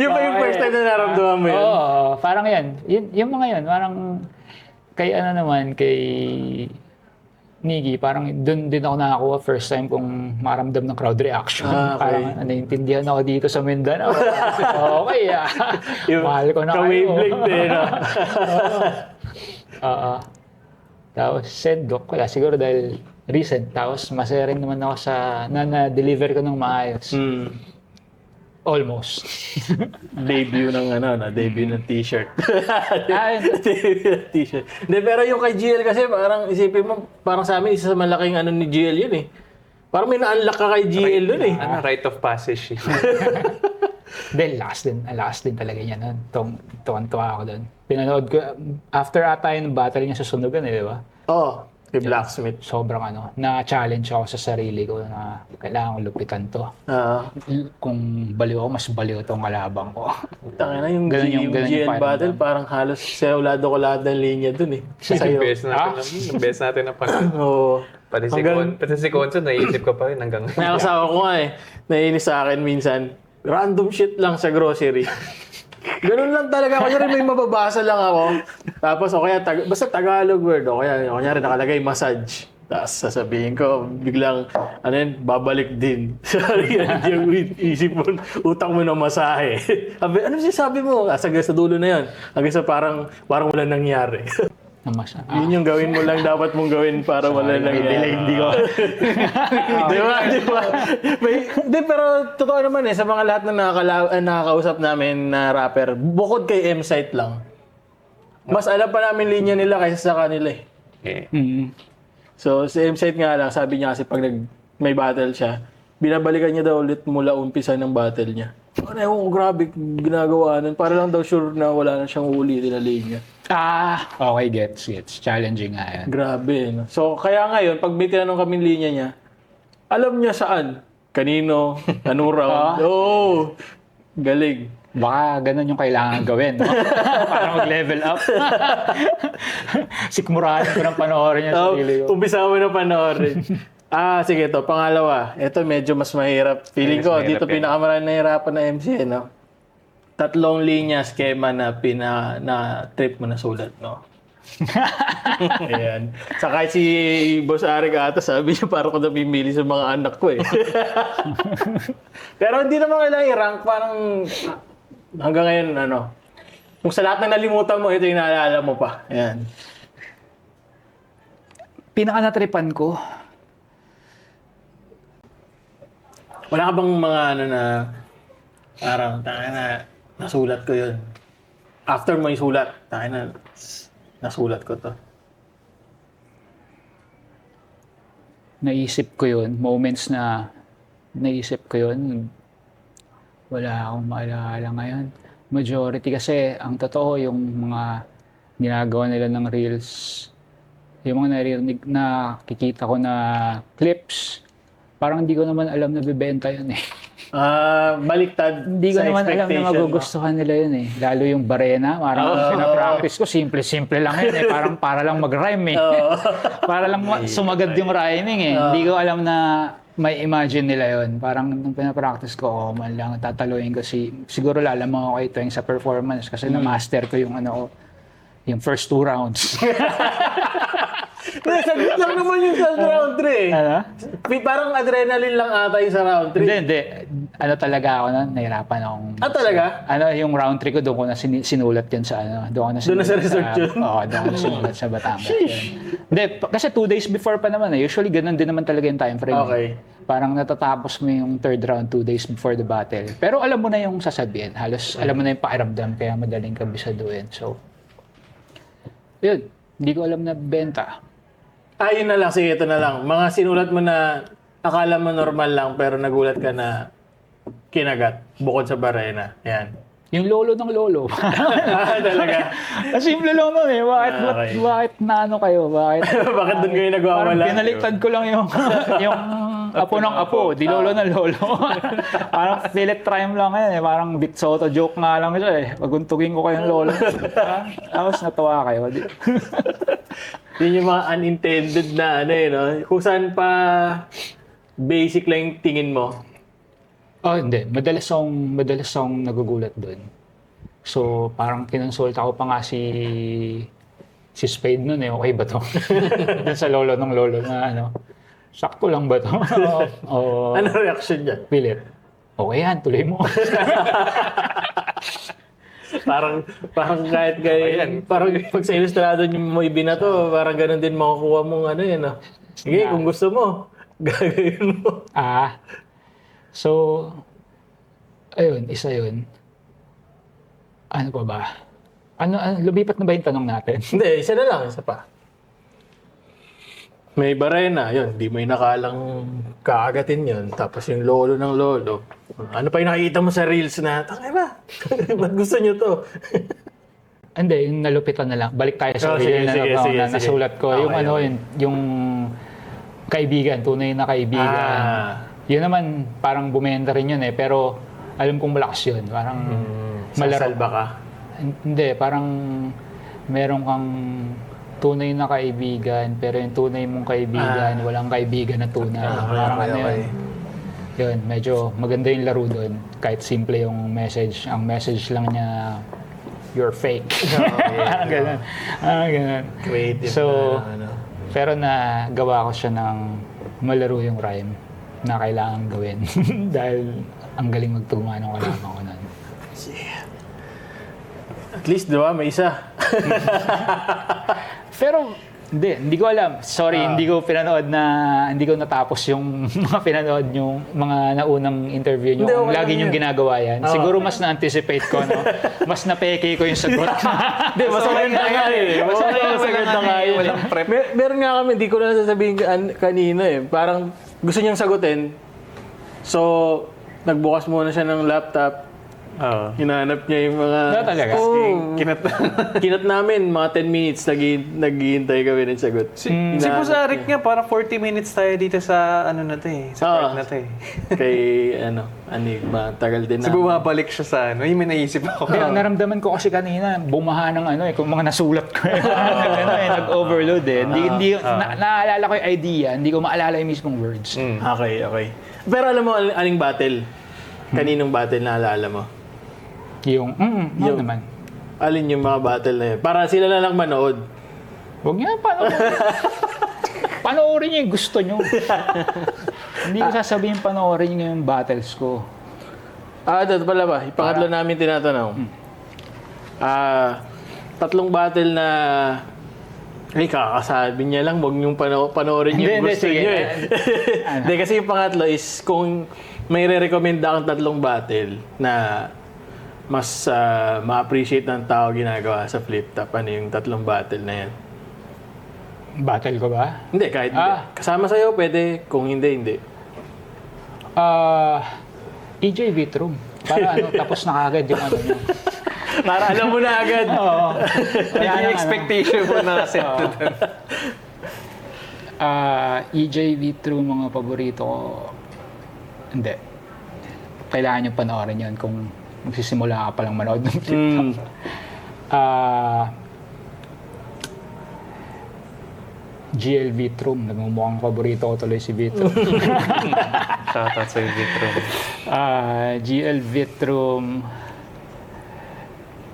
Yung ba yung first time na naramdaman mo yun?
Oo, parang yan. Yung mga yun, parang kay kay Niggy, parang doon din ako nakakuha first time kung maramdam ng crowd reaction.
Okay.
Parang naintindihan ako dito sa Mindanao. Okay, mahal ko na kayo.
Ka-wavelength din, no?
Tapos Sendok, wala. Siguro dahil recent. Tapos masaya rin naman ako sa na-deliver ko ng maayos. Almost.
Debut ng debut ng t-shirt.
Ayun.
Debut ng t-shirt. Hindi, pero yung kay GL kasi parang isipin mo, parang sa amin isa sa malaking ni GL yun eh. Parang may na-unlock ka kay GL dun eh.
Rite of passage.
Then last din talaga niya nun. Tuwan-tuwa ako doon. Pinanood ko, after ata yung battle niya sa sunugan di ba?
Oo, kay Blacksmith.
Sobrang na-challenge ako sa sarili ko na kailangan kong lupitan to. Kung baliw ako, mas baliw tong kalabang ko.
Tangina yung,
Ganun
yung GL
final
battle,
doon.
parang halos seulado-kolado ang linya dun eh.
Yung
Sa'yo.
best natin na panood.
Oo.
Pati
Hanggang-
si Conso, naisip ko pa rin hanggang...
May kasawa ko nga eh. Naiinis sa akin minsan. Random shit lang sa grocery. Ganun lang talaga. Kunyari may mababasa lang ako. Tapos o kaya, basta Tagalog word. O kaya, kunyari nakalagay massage. Tapos sasabihin ko, biglang, babalik din. Sorry, yung isip mo, utak mo ng masahe. Sabi, ano sinasabi mo? Hanggang sa dulo na yun. Hanggang sa parang wala nangyari. Yun yung gawin mo lang dapat mong gawin para wala nangyari.
Hindi ko.
Di ba? Hindi, pero totoo naman sa mga lahat na nakakausap namin na rapper, bukod kay M-Site lang, mas alam pa namin linya nila kaysa sa kanila eh. So, si M-Site nga lang, sabi niya kasi pag may battle siya, binabalikan niya daw ulit mula umpisa ng battle niya. Ewan ko, grabe ginagawa nun. Para lang daw sure na wala na siyang ulitin na linya.
Okay, gets. Challenging nga yan.
Grabe, no? So, kaya ngayon, pag may tinanong kami linya niya, alam niya saan, kanino, anong round. Oo, galing.
Baka ganun yung kailangan gawin, no? Para mag-level up. Sikmurahan ko ng panoorin niya sa sarili ko.
Umpisa mo na panoorin. Sige to, pangalawa. Ito medyo mas mahirap. Feeling ko,
Mas mahirap
dito
yan.
pinakamarami nahirapan na MC, no? 3 linya schema na trip mo na sulat, no? Ayan. Sa kahit si Boss Arik ata, sabi niya parang ko napimili sa mga anak ko eh. Pero hindi naman kailangan i-rank. Parang hanggang ngayon, kung sa lahat na nalimutan mo, ito yung naalala mo pa. Ayan.
Pinaka-natripan ko,
Wala ka bang mga na parang nasulat ko yun. After mo isulat, nasulat ko to.
naisip ko yun, moments na naisip ko yun, wala akong maalala ngayon. Majority kasi, ang totoo, yung mga ginagawa nila ng reels, yung mga naririnig na kikita ko na clips, parang hindi ko naman alam na bibenta yun eh.
Baliktad
Hindi ko
sa
naman alam na
expectation,
magugustuhan nila yun eh. Lalo yung Barena, parang pinapractice ko, simple-simple lang yun eh. Parang para lang mag-rhyme eh. Para lang sumagad yung rhyming eh. Hindi ko alam na may imagine nila yun. Parang nung pinapractice ko, man lang tataluin ko siguro lalamang ako ito yung sa performance kasi na-master ko yung yung first 2 rounds.
Sagot lang naman yung sa round 3 eh.
Ano?
Parang adrenaline lang ata yung sa round 3.
Hindi. Ano talaga ako na, nahirapan akong...
Talaga?
Yung round 3 ko, doon ko na sinulat yun sa doon ko na
sa resort yun?
Oo, doon ko na sinulat sa Batangas. Hindi, kasi 2 days before pa naman eh. Usually, ganun din naman talaga yung time frame.
Okay.
Parang natatapos mo yung 3rd round 2 days before the battle. Pero alam mo na yung sasabihin. Halos alam mo na yung pakiramdam, kaya madaling kabisaduhin. So, yun. Hindi ko alam na benta.
Yun na lang. Sige, ito na lang. Mga sinulat mo na akala mo normal lang pero nagulat ka na kinagat bukod sa Barena. Yan.
Yung lolo ng lolo.
Talaga.
Simple lang nun eh. Bakit na ano kayo?
Bakit doon kayo
Parang
nagwawala?
binaliktad ko lang yung apo ng apo, di lolo ng lolo. Parang Philip Trime lang yan eh. Parang Bit Soto joke nga lang siya eh. Paguntugin ko kayong lolo. Tapos natuwa kayo.
Yun yung mga unintended na no? Kung saan pa basic lang yung tingin mo.
Hindi. Madalas akong nagugulat doon. So, parang kinonsulta ko pa nga si Spade nun eh. Okay ba to? Dun sa lolo ng lolo na sakto lang ba to?
Ano reaction niya?
Philip, okay yan, tuloy mo.
parang kahit ganyan, parang pag sa ilustrado nyo mo ibinato, parang ganun din makukuha mong ano yun. No? Sige, kung gusto mo, gagawin mo.
So, ayun, isa yun. Ano pa ba? Lumipat na ba yung tanong natin?
Hindi, isa na lang, isa pa. May barena, yun, di mo inakalang kaagatin yun. Tapos yung lolo ng lolo. Ano pa yung nakikita mo sa reels na, takay ba? Ba't gusto nyo to?
Hindi, yung nalupitan na lang. Balik tayo sa reel na nasulat ko. Yung yung kaibigan, tunay na kaibigan. Yun naman, parang bumenta rin yun eh. Pero alam kong malakas yun. Parang
Sasalba ka?
Hindi, parang meron kang tunay na kaibigan, pero yung tunay mong kaibigan, walang kaibigan na tunay. Parang yun. Yun, medyo maganda yung laro doon. Kahit simple yung message. Ang message lang niya, you're fake. Parang ganun. Ganun.
Creative
so,
na,
pero nagawa ko siya ng malaro yung rhyme na kailangan gawin. Dahil ang galing magtugma ng kalaban ko nun.
At least, di ba, may isa.
Pero, hindi ko alam. Sorry, hindi ko natapos yung mga pinanood yung mga naunang interview nyo. Kung lagi nyong ginagawa yan. Siguro mas na-anticipate ko, no? Mas napeke ko yung sagot.
Hindi, mas maganda nga eh. Mas maganda nga yun.
Walang prep.
Meron nga kami, di ko na sasabihin kanina eh. Parang gusto niyang sagutin. So, nagbukas muna siya ng laptop. Hinahanap niya yung mga...
No, talaga?
Kinat namin, mga 10 minutes, naghihintay kami ng sagot.
Si Pusarik nga, para 40 minutes tayo dito sa ano na to eh. Sa part na to eh.
Kay, Enigma, tagal din
So bumabalik siya sa ano, yung may naisip ako.
Kaya naramdaman ko kasi kanina, bumaha ng kung mga nasulat ko. Nag-overload eh. Naaalala ko yung idea, hindi ko maalala yung mismong words.
Okay. Pero alam mo, aling battle? Kaninong battle naalala mo?
Yung naman.
Alin yung mga battle na yun? Para sila na lang manood.
Huwag niya, panoorin niyo yung gusto niyo. Hindi ko sasabihin panoorin niyo yung battles ko.
Ito pala ba? Pangatlo namin tinatanong. Tatlong battle na... Ay, kakasabi niya lang, huwag niyong panoorin yung gusto niyo eh. Hindi, kasi yung pangatlo is kung may re-recommend akong tatlong battle na mas ma-appreciate ng tao ginagawa sa flip top. Ano yung tatlong battle na yan?
Battle ko ba?
Hindi, kahit hindi. Kasama sa'yo, pwede. Kung hindi, hindi.
EJ Vitrum. Para tapos na kagad yung ano niya.
Para alam mo na agad.
Oo.
Kaya yung expectation mo na set to doon.
EJ Vitrum, mga paborito ko. Hindi. Kailangan nyo panoorin yun kung magsisimula ka palang manood ng flip top. GL Vitrum. Nagmumukhang paborito ko tuloy si Vitrum.
Shoutout sa Vitrum.
GL Vitrum.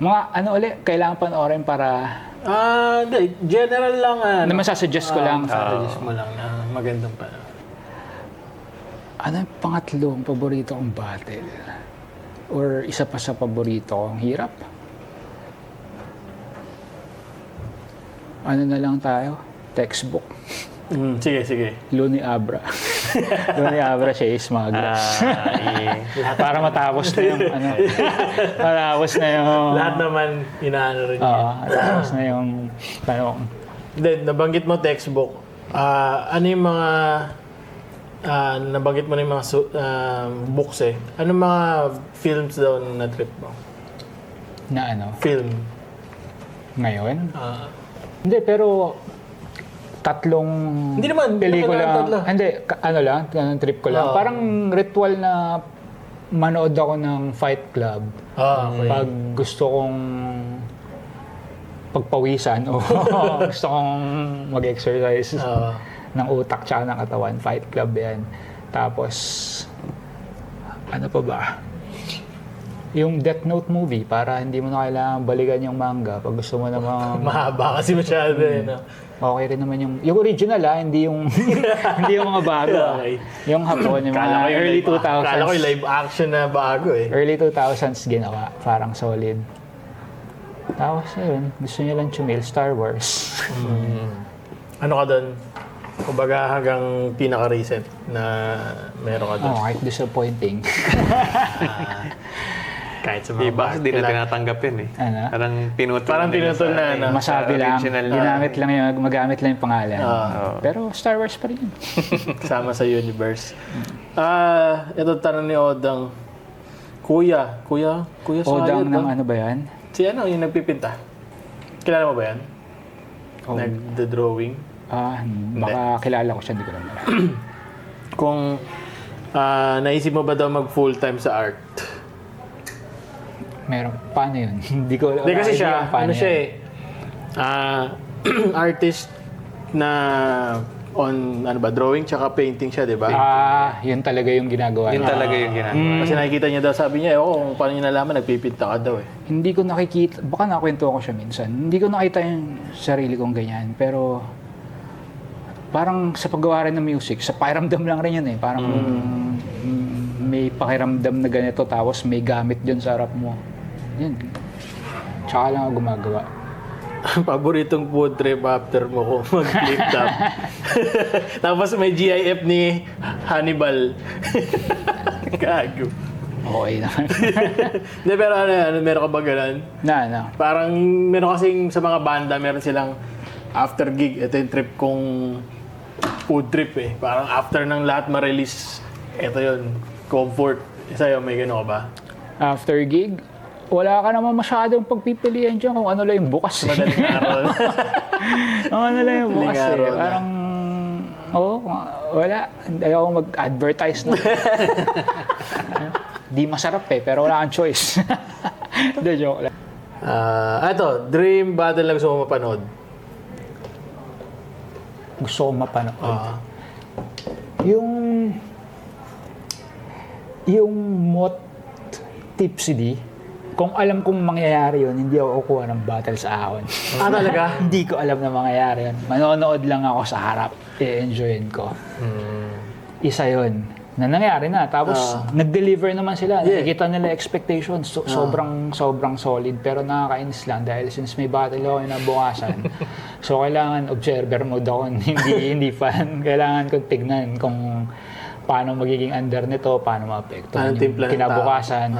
Mga kailangan panoorin para...
Hindi. General lang.
Na masasuggest ko lang.
Masasuggest mo lang na magandang pa.
Ano yung pangatlong paborito kong battle? Or isa pa sa paborito ko? Ang hirap. Ano na lang tayo? Textbook.
Sige.
Luni Abra. Luni Abra siya is Maglas. Para matapos na yung matapos na yung...
Lahat naman inaano rin
Oo, matapos na yung tanong.
Then, nabanggit mo textbook. Ano yung mga... nabanggit mo na yung mga books eh. Ano mga films daw na trip mo?
Na ano?
Film.
Ngayon? Hindi, pero tatlong
Hindi naman,
pelikula.
tatlo.
Hindi, ganun trip ko lang. Parang ritual na manood ako ng Fight Club.
Okay.
Pag gusto kong pagpawisan o gusto kong mag-exercise ng utak tsaka ng katawan. Fight Club yan. Tapos, ano pa ba? Yung Death Note movie, para hindi mo na kailangan balikan yung manga. Pag gusto mo namang...
Mahaba kasi masyado eh. No?
Okay rin naman yung original hindi yung hindi yung mga bago.
Okay.
Yung Hapon, yung mga early 2000s.
Kala ko yung live action na bago eh.
Early 2000s ginawa, parang solid. Tapos ayun, gusto niya lang chumil, Star Wars.
Ano ka doon? Kumbaga hanggang pinaka-recent na meron ka doon.
Oh, kahit disappointing.
Kahit sa mga
Iba kasi di na tinatanggap yun eh.
Ano?
Parang pinutol
Parang
nila
pinutol na, ano?
Masabi lang,
original na.
ginamit lang yung, magamit lang yung pangalan.
Oo.
Pero Star Wars pa rin.
Kasama sa universe. Ito tanong ni Odang. Kuya
Odang
Sayad
ng
ba?
ano ba yan?
Si ano, yung nagpipinta. Kilala mo ba yan?
Oh.
Nagda-drawing.
Baka kilala ko siya, hindi ko lang alam.
Kung naisip mo ba daw mag full-time sa art?
Meron, paano yun? Hindi ko alam.
Hindi kasi
idea
siya,
paano
ano siya
yan.
artist na on, ano ba, drawing tsaka painting siya, di ba?
Yun talaga yung ginagawa
Yun
niya.
talaga yung ginagawa.
Kasi nakikita niya daw, sabi niya, kung paano niya nalaman, nagpipinta ka daw eh.
Hindi ko nakikita, baka nakwento ko siya minsan, hindi ko nakita yung sarili kong ganyan, pero parang sa paggawa rin ng music, sa pakiramdam lang rin yun eh. Parang may pakiramdam na ganito, tapos may gamit dyan sa harap mo. Yun. Tsaka lang ako gumagawa.
Paboritong food trip after mo kung mag-flip top. Tapos may GIF ni Hannibal. Gago.
Okay naman.
Hindi, pero ano, meron ka ba ganun?
na.
Parang meron kasing sa mga banda, meron silang after gig. Ito yung trip kong food trip eh. Parang after ng lahat ma-release, ito yun, comfort. Sa'yo, may gano'n ka ba?
After gig, wala ka naman masyadong pagpipilian dyan kung ano lang yung bukas.
Madaling araw.
Kung ano lang yung bukas
Madaling araw
eh.
na.
Parang, wala. Ayaw ko mag-advertise na. Di masarap eh, pero wala kang choice. Hindi, joke lang.
Ito, dream battle na gusto mo mapanood.
Gusto ko mapanood. Yung Mot Tipsy D, kung alam kong mangyayari yun, hindi ako kukuha ng battle sa ahon.
Talaga?
Hindi ko alam na mangyayari yun. Manonood lang ako sa harap. I-enjoyin ko. Isa yun. Na nangyari na. Tapos, nag-deliver naman sila.
Yeah.
Nakikita nila expectations. Sobrang solid. Pero nakakainis lang dahil since may battle ako na bukasan. So, kailangan observer mode ako. hindi fan. Kailangan kong tignan kung paano magiging under nito, paano maapektuhan
Anong
yung
timpla ng
kinabukasan.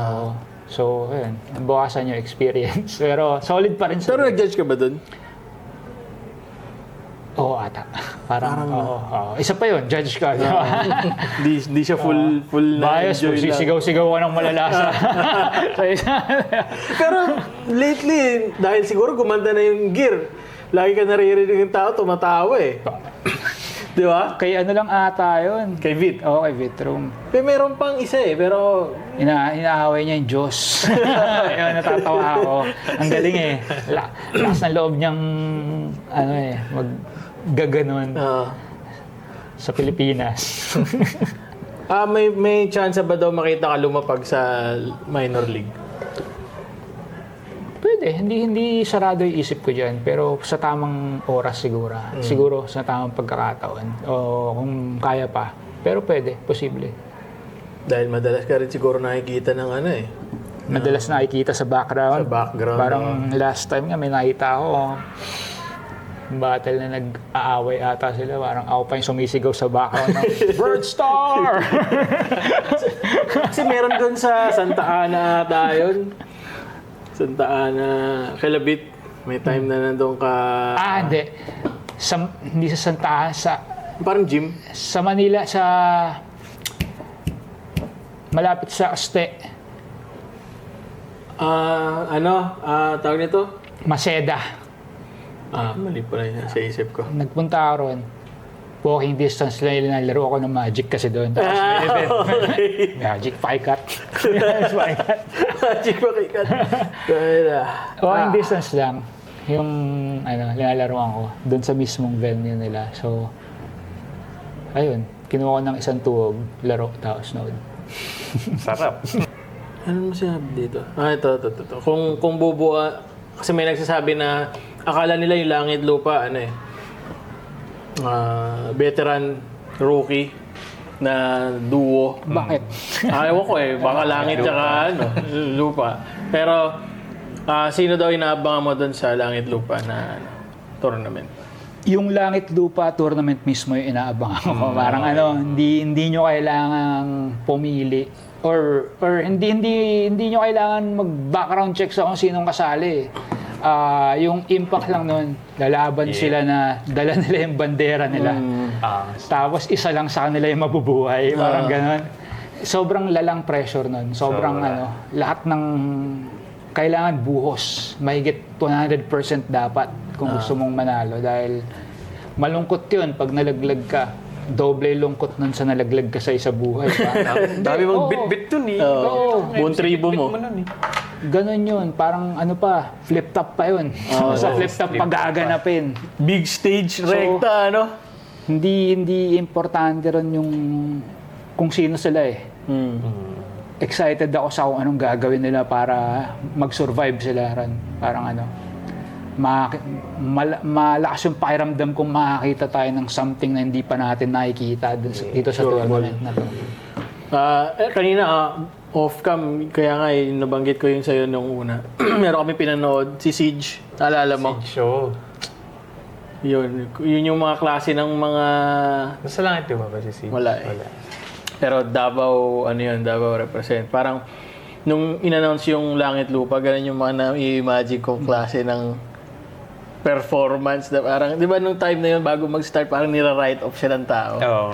So, ayun. Bukasan yung experience. Pero, solid pa rin sa
Pero nag-judge ka ba dun?
Oo, ata. Parang oo. Isa pa yun, judge ka. Di ba?
Di siya full na
Bias,
enjoy lang.
sisigaw-sigaw ka ng malalasa. So,
Pero lately, dahil siguro gumanda na yung gear, lagi ka naririnig ng tao, tumatawa eh. Di ba?
kay ano lang ata yun.
Kay Vit.
Oo, kay Vitrum.
Pero meron pang isa eh, pero
Inaaway niya yung Diyos. Ayun, natatawa ako. Ang galing eh. Lakas ng loob niyang, maggaganon sa Pilipinas.
may chance ba daw makita ka lumapag sa minor league?
Pwede, hindi sarado yung isip ko dyan, pero sa tamang oras siguro. Siguro sa tamang pagkakataon. O kung kaya pa. Pero pwede, posible.
Dahil madalas ka rin siguro nakikita ng ano eh.
Madalas nakikita sa background.
Sa background,
Parang last time nga may nakita ako. Battle na nag-aaway ata sila. Parang ako pa yung sumisigaw sa background ng Bird Star!
Kasi meron doon sa Santa Ana ata yun. Santa Ana, Calabit. May time na nandun ka...
Hindi. Hindi sa Santa Ana.
Parang gym.
Sa Manila, malapit sa Aste.
Tawag nito?
Maseda.
Mali pala yun sa isip ko.
Nagpunta ako ron. Walking distance lang nilalaro ako ng Magic kasi doon. Tapos may event. Magic, Ficat. Ficat.
Magic pakikat.
Walking distance lang. Yung linalaroan ko. Doon sa mismong venue nila. So, ayun. Kinuha ko ng isang tuwog, laro, tapos nood.
Sarap.
Ano mo sinabi dito? Ito. Kung bubuo, kasi may nagsasabi na akala nila yung langit lupa, veteran, rookie, na duo.
Bakit?
Ewan ko baka langit tsaka lupa. Pero Sino daw inaabangan mo doon sa Langit Lupa na tournament?
Yung Langit Lupa tournament mismo yung inaabangan ko. Parang hindi nyo kailangang pumili or hindi nyo kailangan mag-background check sa kung sinong kasali. Yung impact lang nun, lalaban sila na dala nila yung bandera nila. Tapos isa lang sa kanila yung mabubuhay. Parang ganon. Sobrang lalang pressure nun. Sobrang lahat ng kailangan buhos. Mahigit 100% dapat kung gusto mong manalo. Dahil malungkot yun pag nalaglag ka. Doble lungkot nun sa nalaglag ka sa isa buhay.
Dami mong bit-bit dun eh.
Buong tribo mo.
Ganon yun. Parang flip-top pa yun. Sa flip-top pagaganapin.
Big stage, rekta,
Hindi importante ron yung kung sino sila eh. Excited ako sa kung anong gagawin nila para mag-survive sila ron. Parang malakas yung pakiramdam kung makakita tayo ng something na hindi pa natin nakikita dito sa tournament na to.
Kanina, off-cam, kaya nga nabanggit ko yun sa'yo nung una. Meron kami pinanood, si Siege. Alala mo?
Show.
Yun yung mga klase ng mga...
Nasa langit di ba si Siege?
Wala eh. Pero Davao, Davao represent. Parang, nung in-announce yung Langit Lupa, ganun yung mga na-imagine kong klase ng performance. Na parang, di ba nung time na yun, bago mag-start, parang nira-write off siya ng tao.
Oo.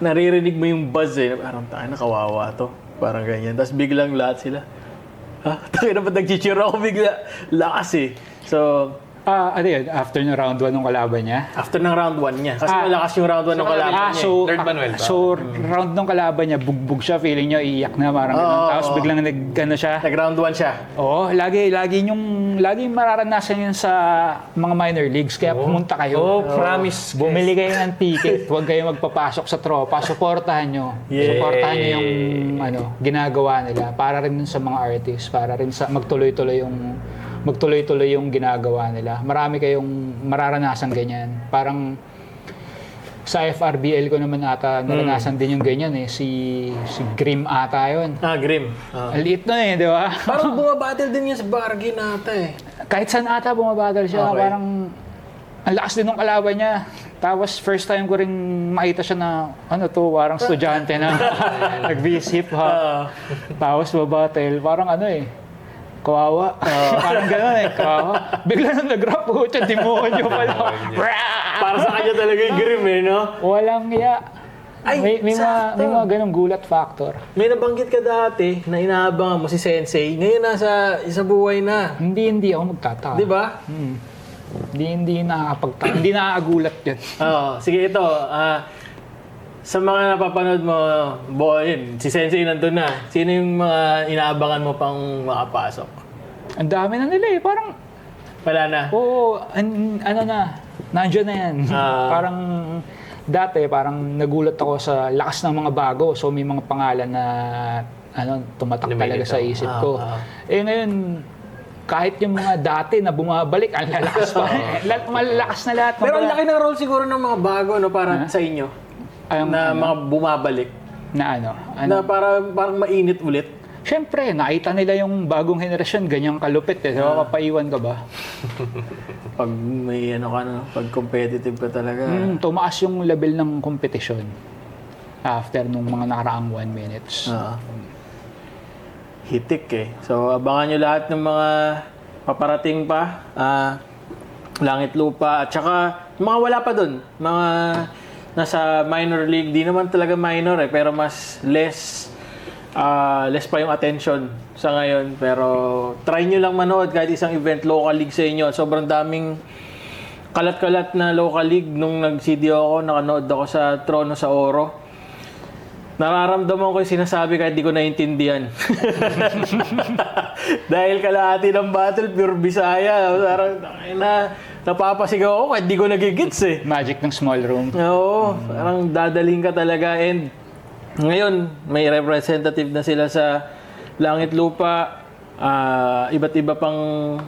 Naririnig mo yung buzz eh. Parang, kawawa to. Parang ganyan. Tapos biglang lahat sila. Tayo na ba't nag-cheer ako bigla? Lakas eh. So,
After ng round 1 ng kalaban niya?
after ng round 1 niya. Kasi malakas yung round 1 ng kalaban niya.
Third Manuel ba?
So, round ng kalaban niya, bugbog siya, feeling niya, iiyak na, parang ganun. Tapos biglang siya.
Nag-round 1 siya.
Oo, lagi mararanasan yun sa mga minor leagues, kaya pumunta kayo.
Promise.
Bumili kayo ng ticket, huwag kayo magpapasok sa tropa, suportahan nyo. Suportahan nyo yung ginagawa nila, para rin sa mga artists, para rin sa magtuloy-tuloy yung ginagawa nila. Marami kayong mararanasan ganyan. Parang sa FRBL ko naman ata naranasan din yung ganyan eh. Si Grim ata yun.
Grim.
Aliit na eh, di ba?
Parang bumabattle din yan sa bargain ata eh.
Kahit saan ata bumabattle siya,
Okay.
parang ang lakas din ng kalaban niya. Tapos first time ko rin makita siya na parang estudyante na nag-BS hip hop. Tapos babattle, parang kawawa. Parang gano'n eh, kawawa. Bigla nang nag-rap po siya, demonyo pala.
Para sa kanya talaga yung Grim eh, no?
Walang iya.
Ay,
May mga ganong gulat factor.
May nabanggit ka dati na inaabangan mo si Sensei. Ngayon nasa isa buhay na.
Hindi ako magtataka.
Di ba?
Hindi nakakapagtaka. Hindi nakakagulat yun.
Sige ito. Sa mga napapanood mo, boy, si Sensei nandun na. Sino yung mga inaabangan mo pang makapasok?
Ang dami na nila eh. Parang,
Wala na.
nandiyan na yan. Parang, dati, parang nagulat ako sa lakas ng mga bago. So, may mga pangalan na, tumatak talaga sa isip ko. Ngayon, kahit yung mga dati na bumabalik, ang lalakas pa. Malalakas na lahat.
Pero ang laki ng role siguro ng mga bago para sa inyo. Na mga bumabalik.
Na
Na parang mainit ulit.
Siyempre, nakita nila yung bagong henerasyon, ganyang kalupit eh. So, papaiwan ka ba?
Pag may pag competitive ka talaga.
Tumaas yung level ng kompetisyon after nung mga nakaraang 1 minutes.
Hitik eh. So, abangan nyo lahat ng mga paparating pa. Langit Lupa. At saka, mga wala pa dun. Mga nasa minor league. Di naman talaga minor eh. Pero mas less pa yung attention sa ngayon. Pero try nyo lang manood kahit isang event local league sa inyo. Sobrang daming kalat-kalat na local league. Nung nag-CDO ako, nakanood ako sa Trono sa Oro. Nararamdaman ko yung sinasabi kahit di ko naiintindihan. Dahil kalahati ng battle, pure Bisaya. Parang napapasigaw ako kahit di ko nagigits eh.
Magic ng small room.
Oo, parang dadaling ka talaga. And ngayon, may representative na sila sa Langit Lupa. Iba't iba pang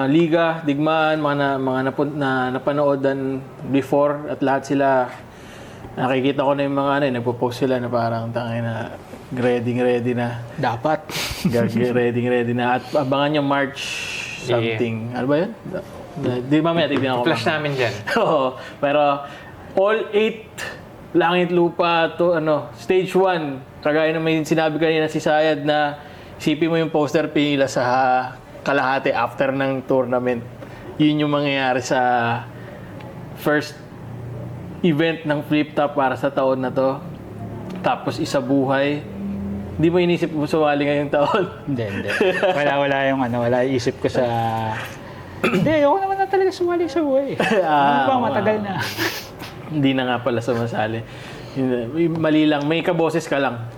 liga, digmaan, mga napanood before at lahat sila nakikita ko na yung mga nagpo-post sila na parang tangay na ready na.
Dapat.
ready na. At abangan yung March something. Ano ba yun? Di mamaya tignan ko.
Flash namin dyan.
Oo. Pero all 8 langit lupa to stage 1. Kagaya ng may sinabi kanina si Sayad na isipin mo yung poster pinila sa kalahati after ng tournament. Yun yung mangyayari sa first event ng Flip Top para sa taon na to. Tapos isa buhay. Hindi mo inisip mo sumali ngayong taon?
Hindi. Wala yung wala isip ko sa... Hindi, ako naman na talaga sumali sa buhay. Matagal na.
Hindi na nga pala sumasali. Mali lang. May kaboses ka lang.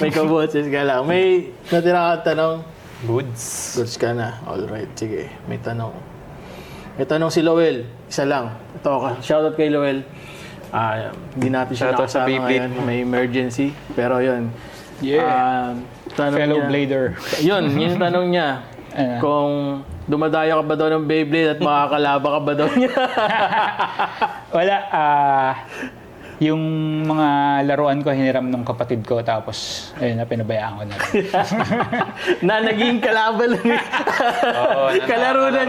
May kaboses ka lang. May natira ka tanong?
Goods.
Goods ka na. Alright, sige. May tanong. May tanong si Lowell. Isa lang. Ito, shoutout kay Lowell. Hindi natin siya
Shoutout sa
nakasama
Beyblade
ngayon.
mo.
May emergency. Pero yun.
Yeah.
Tanong
Fellow
niya,
blader.
yun yung tanong niya. Kung dumadayo ka ba daw ng Beyblade at makakalaba ka ba daw niya?
Wala. Yung mga laruan ko hiniram ng kapatid ko tapos ayun na pinabayaan ko na.
Na naging kalaban lang.
Oo,
Kalaro na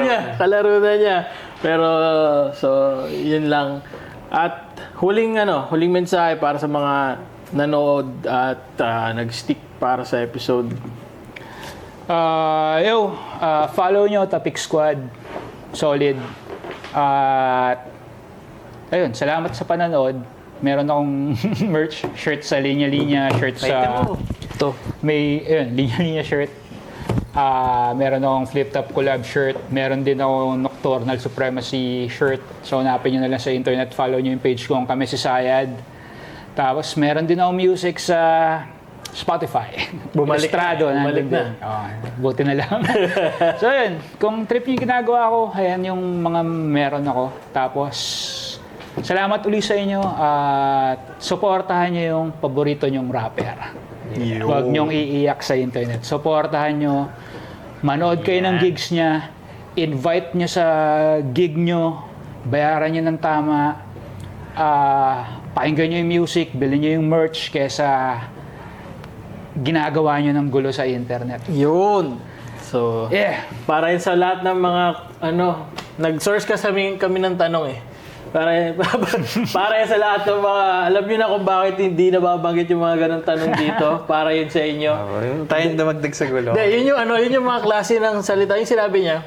niya. Pero so yun lang. At huling mensahe para sa mga nanood at nag-stick para sa episode.
Follow nyo Topic Squad. Solid. At ayun, salamat sa panonood. Meron akong merch, shirt sa linya-linya, shirt sa...
Ito.
May, linya-linya shirt. Meron akong flip-top collab shirt. Meron din akong Nocturnal Supremacy shirt. So, hanapin nyo na lang sa internet. Follow nyo yung page ko, Kami si Sayad. Tapos, meron din akong music sa Spotify.
Bumalik
nandun
na.
din. Buti na lang. So, yun. Kung trip yung ginagawa ko, ayan yung mga meron ako. Tapos, salamat uli sa inyo at suportahan nyo yung paborito nyong rapper. Huwag nyong iiyak sa internet. Suportahan nyo. Manood kayo ng gigs niya. Invite nyo sa gig nyo. Bayaran nyo ng tama. Pakinggan nyo yung music. Bilhin nyo yung merch kesa ginagawa nyo ng gulo sa internet.
Yun. So, para yun sa lahat ng mga nag-source kami ng tanong eh. Para yun sa lahat ng mga, alam niyo na kung bakit hindi nababanggit yung mga ganong tanong dito. Para yun sa inyo.
Tayong dumagdag sa gulo.
Hindi, yun yung mga klase ng salita. Yung sinabi niya,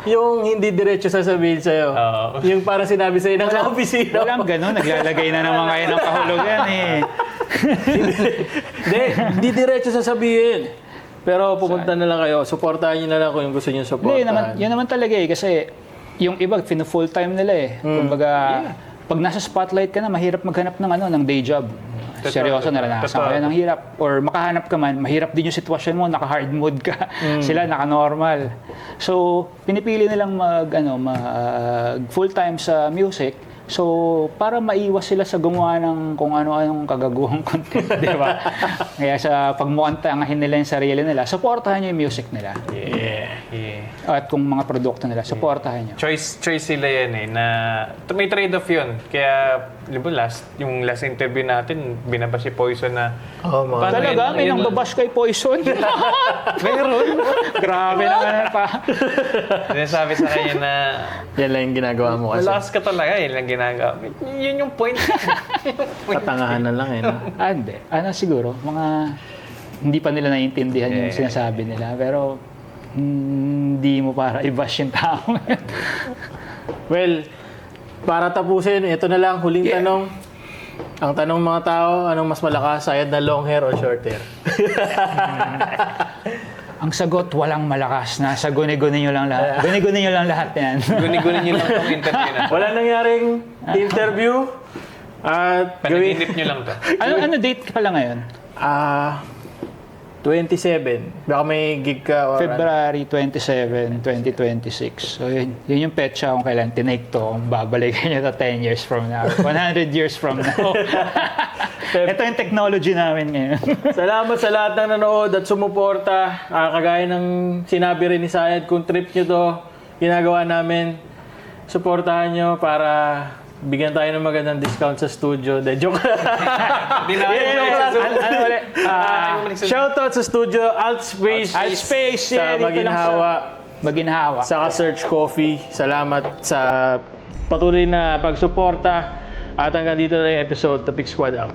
yung hindi diretso sasabihin sa'yo. Yung parang sinabi sa'yo ng opisina.
Walang gano'n. Naglalagay na naman kayo ng kahulugan eh.
Hindi diretso sasabihin. Pero pumunta na lang kayo. Supportahan niyo na lang kung yung gusto niyo supportahan.
Yun naman talaga eh. Kasi yung iba, full time nila eh. Kumbaga, pag nasa spotlight ka na, mahirap maghanap ng day job. Seryoso, naranasan ko yan ang hirap. Or makahanap ka man, mahirap din yung sitwasyon mo, naka-hard mode ka. Sila, naka-normal. So, pinipili nilang mag full time sa music. So, para maiwas sila sa gumawa ng kung ano-anong kagaguhang content, di ba? Kaya sa pagmuantangahin nila yung sarili nila, supportahan nyo yung music nila. At kung mga produkto nila, supportahan nyo.
Choice sila yan eh, na may trade-off yun. Kaya, yung last interview natin, binaba si Poison na...
Talaga? May nang babash kay Poison?
Meron.
Grabe naman pa.
Sinasabi sa kanya na...
Yan lang yung ginagawa mo kasi.
Malakas ka talaga, yan lang ginagawa. Yun yung point.
Katangahan na lang eh. No?
Hindi. Siguro, hindi pa nila naiintindihan yung sinasabi nila. Pero, hindi mo para i-bash yung tao.
Well, para tapusin, ito na lang, huling tanong. Ang tanong mga tao, anong mas malakas, Sayad na long hair o short hair?
Ang sagot, walang malakas. Nasa guni-guni nyo lang lahat. Guni-guni nyo lang lahat yan.
Guni-guni nyo lang itong interview na.
Wala nangyaring interview. At
Panaginip nyo lang to.
Ano date ka pala ngayon?
27. Baka may gig ka or
February 27, 2026. So yun yung petsa kung kailan tinake to. Kung babalikan nyo to 10 years from now. 100 years from now. Ito yung technology namin ngayon.
Salamat sa lahat ng nanood at sumuporta. Kagaya ng sinabi rin ni Sayad, kung trip nyo to, ginagawa namin, suportahan nyo para bigyan tayo ng magandang discount sa studio. De, joke.
Hindi na
Ano ulit? Shoutout sa studio, Altspace.
Altspace,
Sa
dito lang
Maginhawa.
Maginhawa.
Saka Search Coffee. Salamat sa patuloy na pagsuporta. At hanggang dito na yung episode. The Pick Squad out.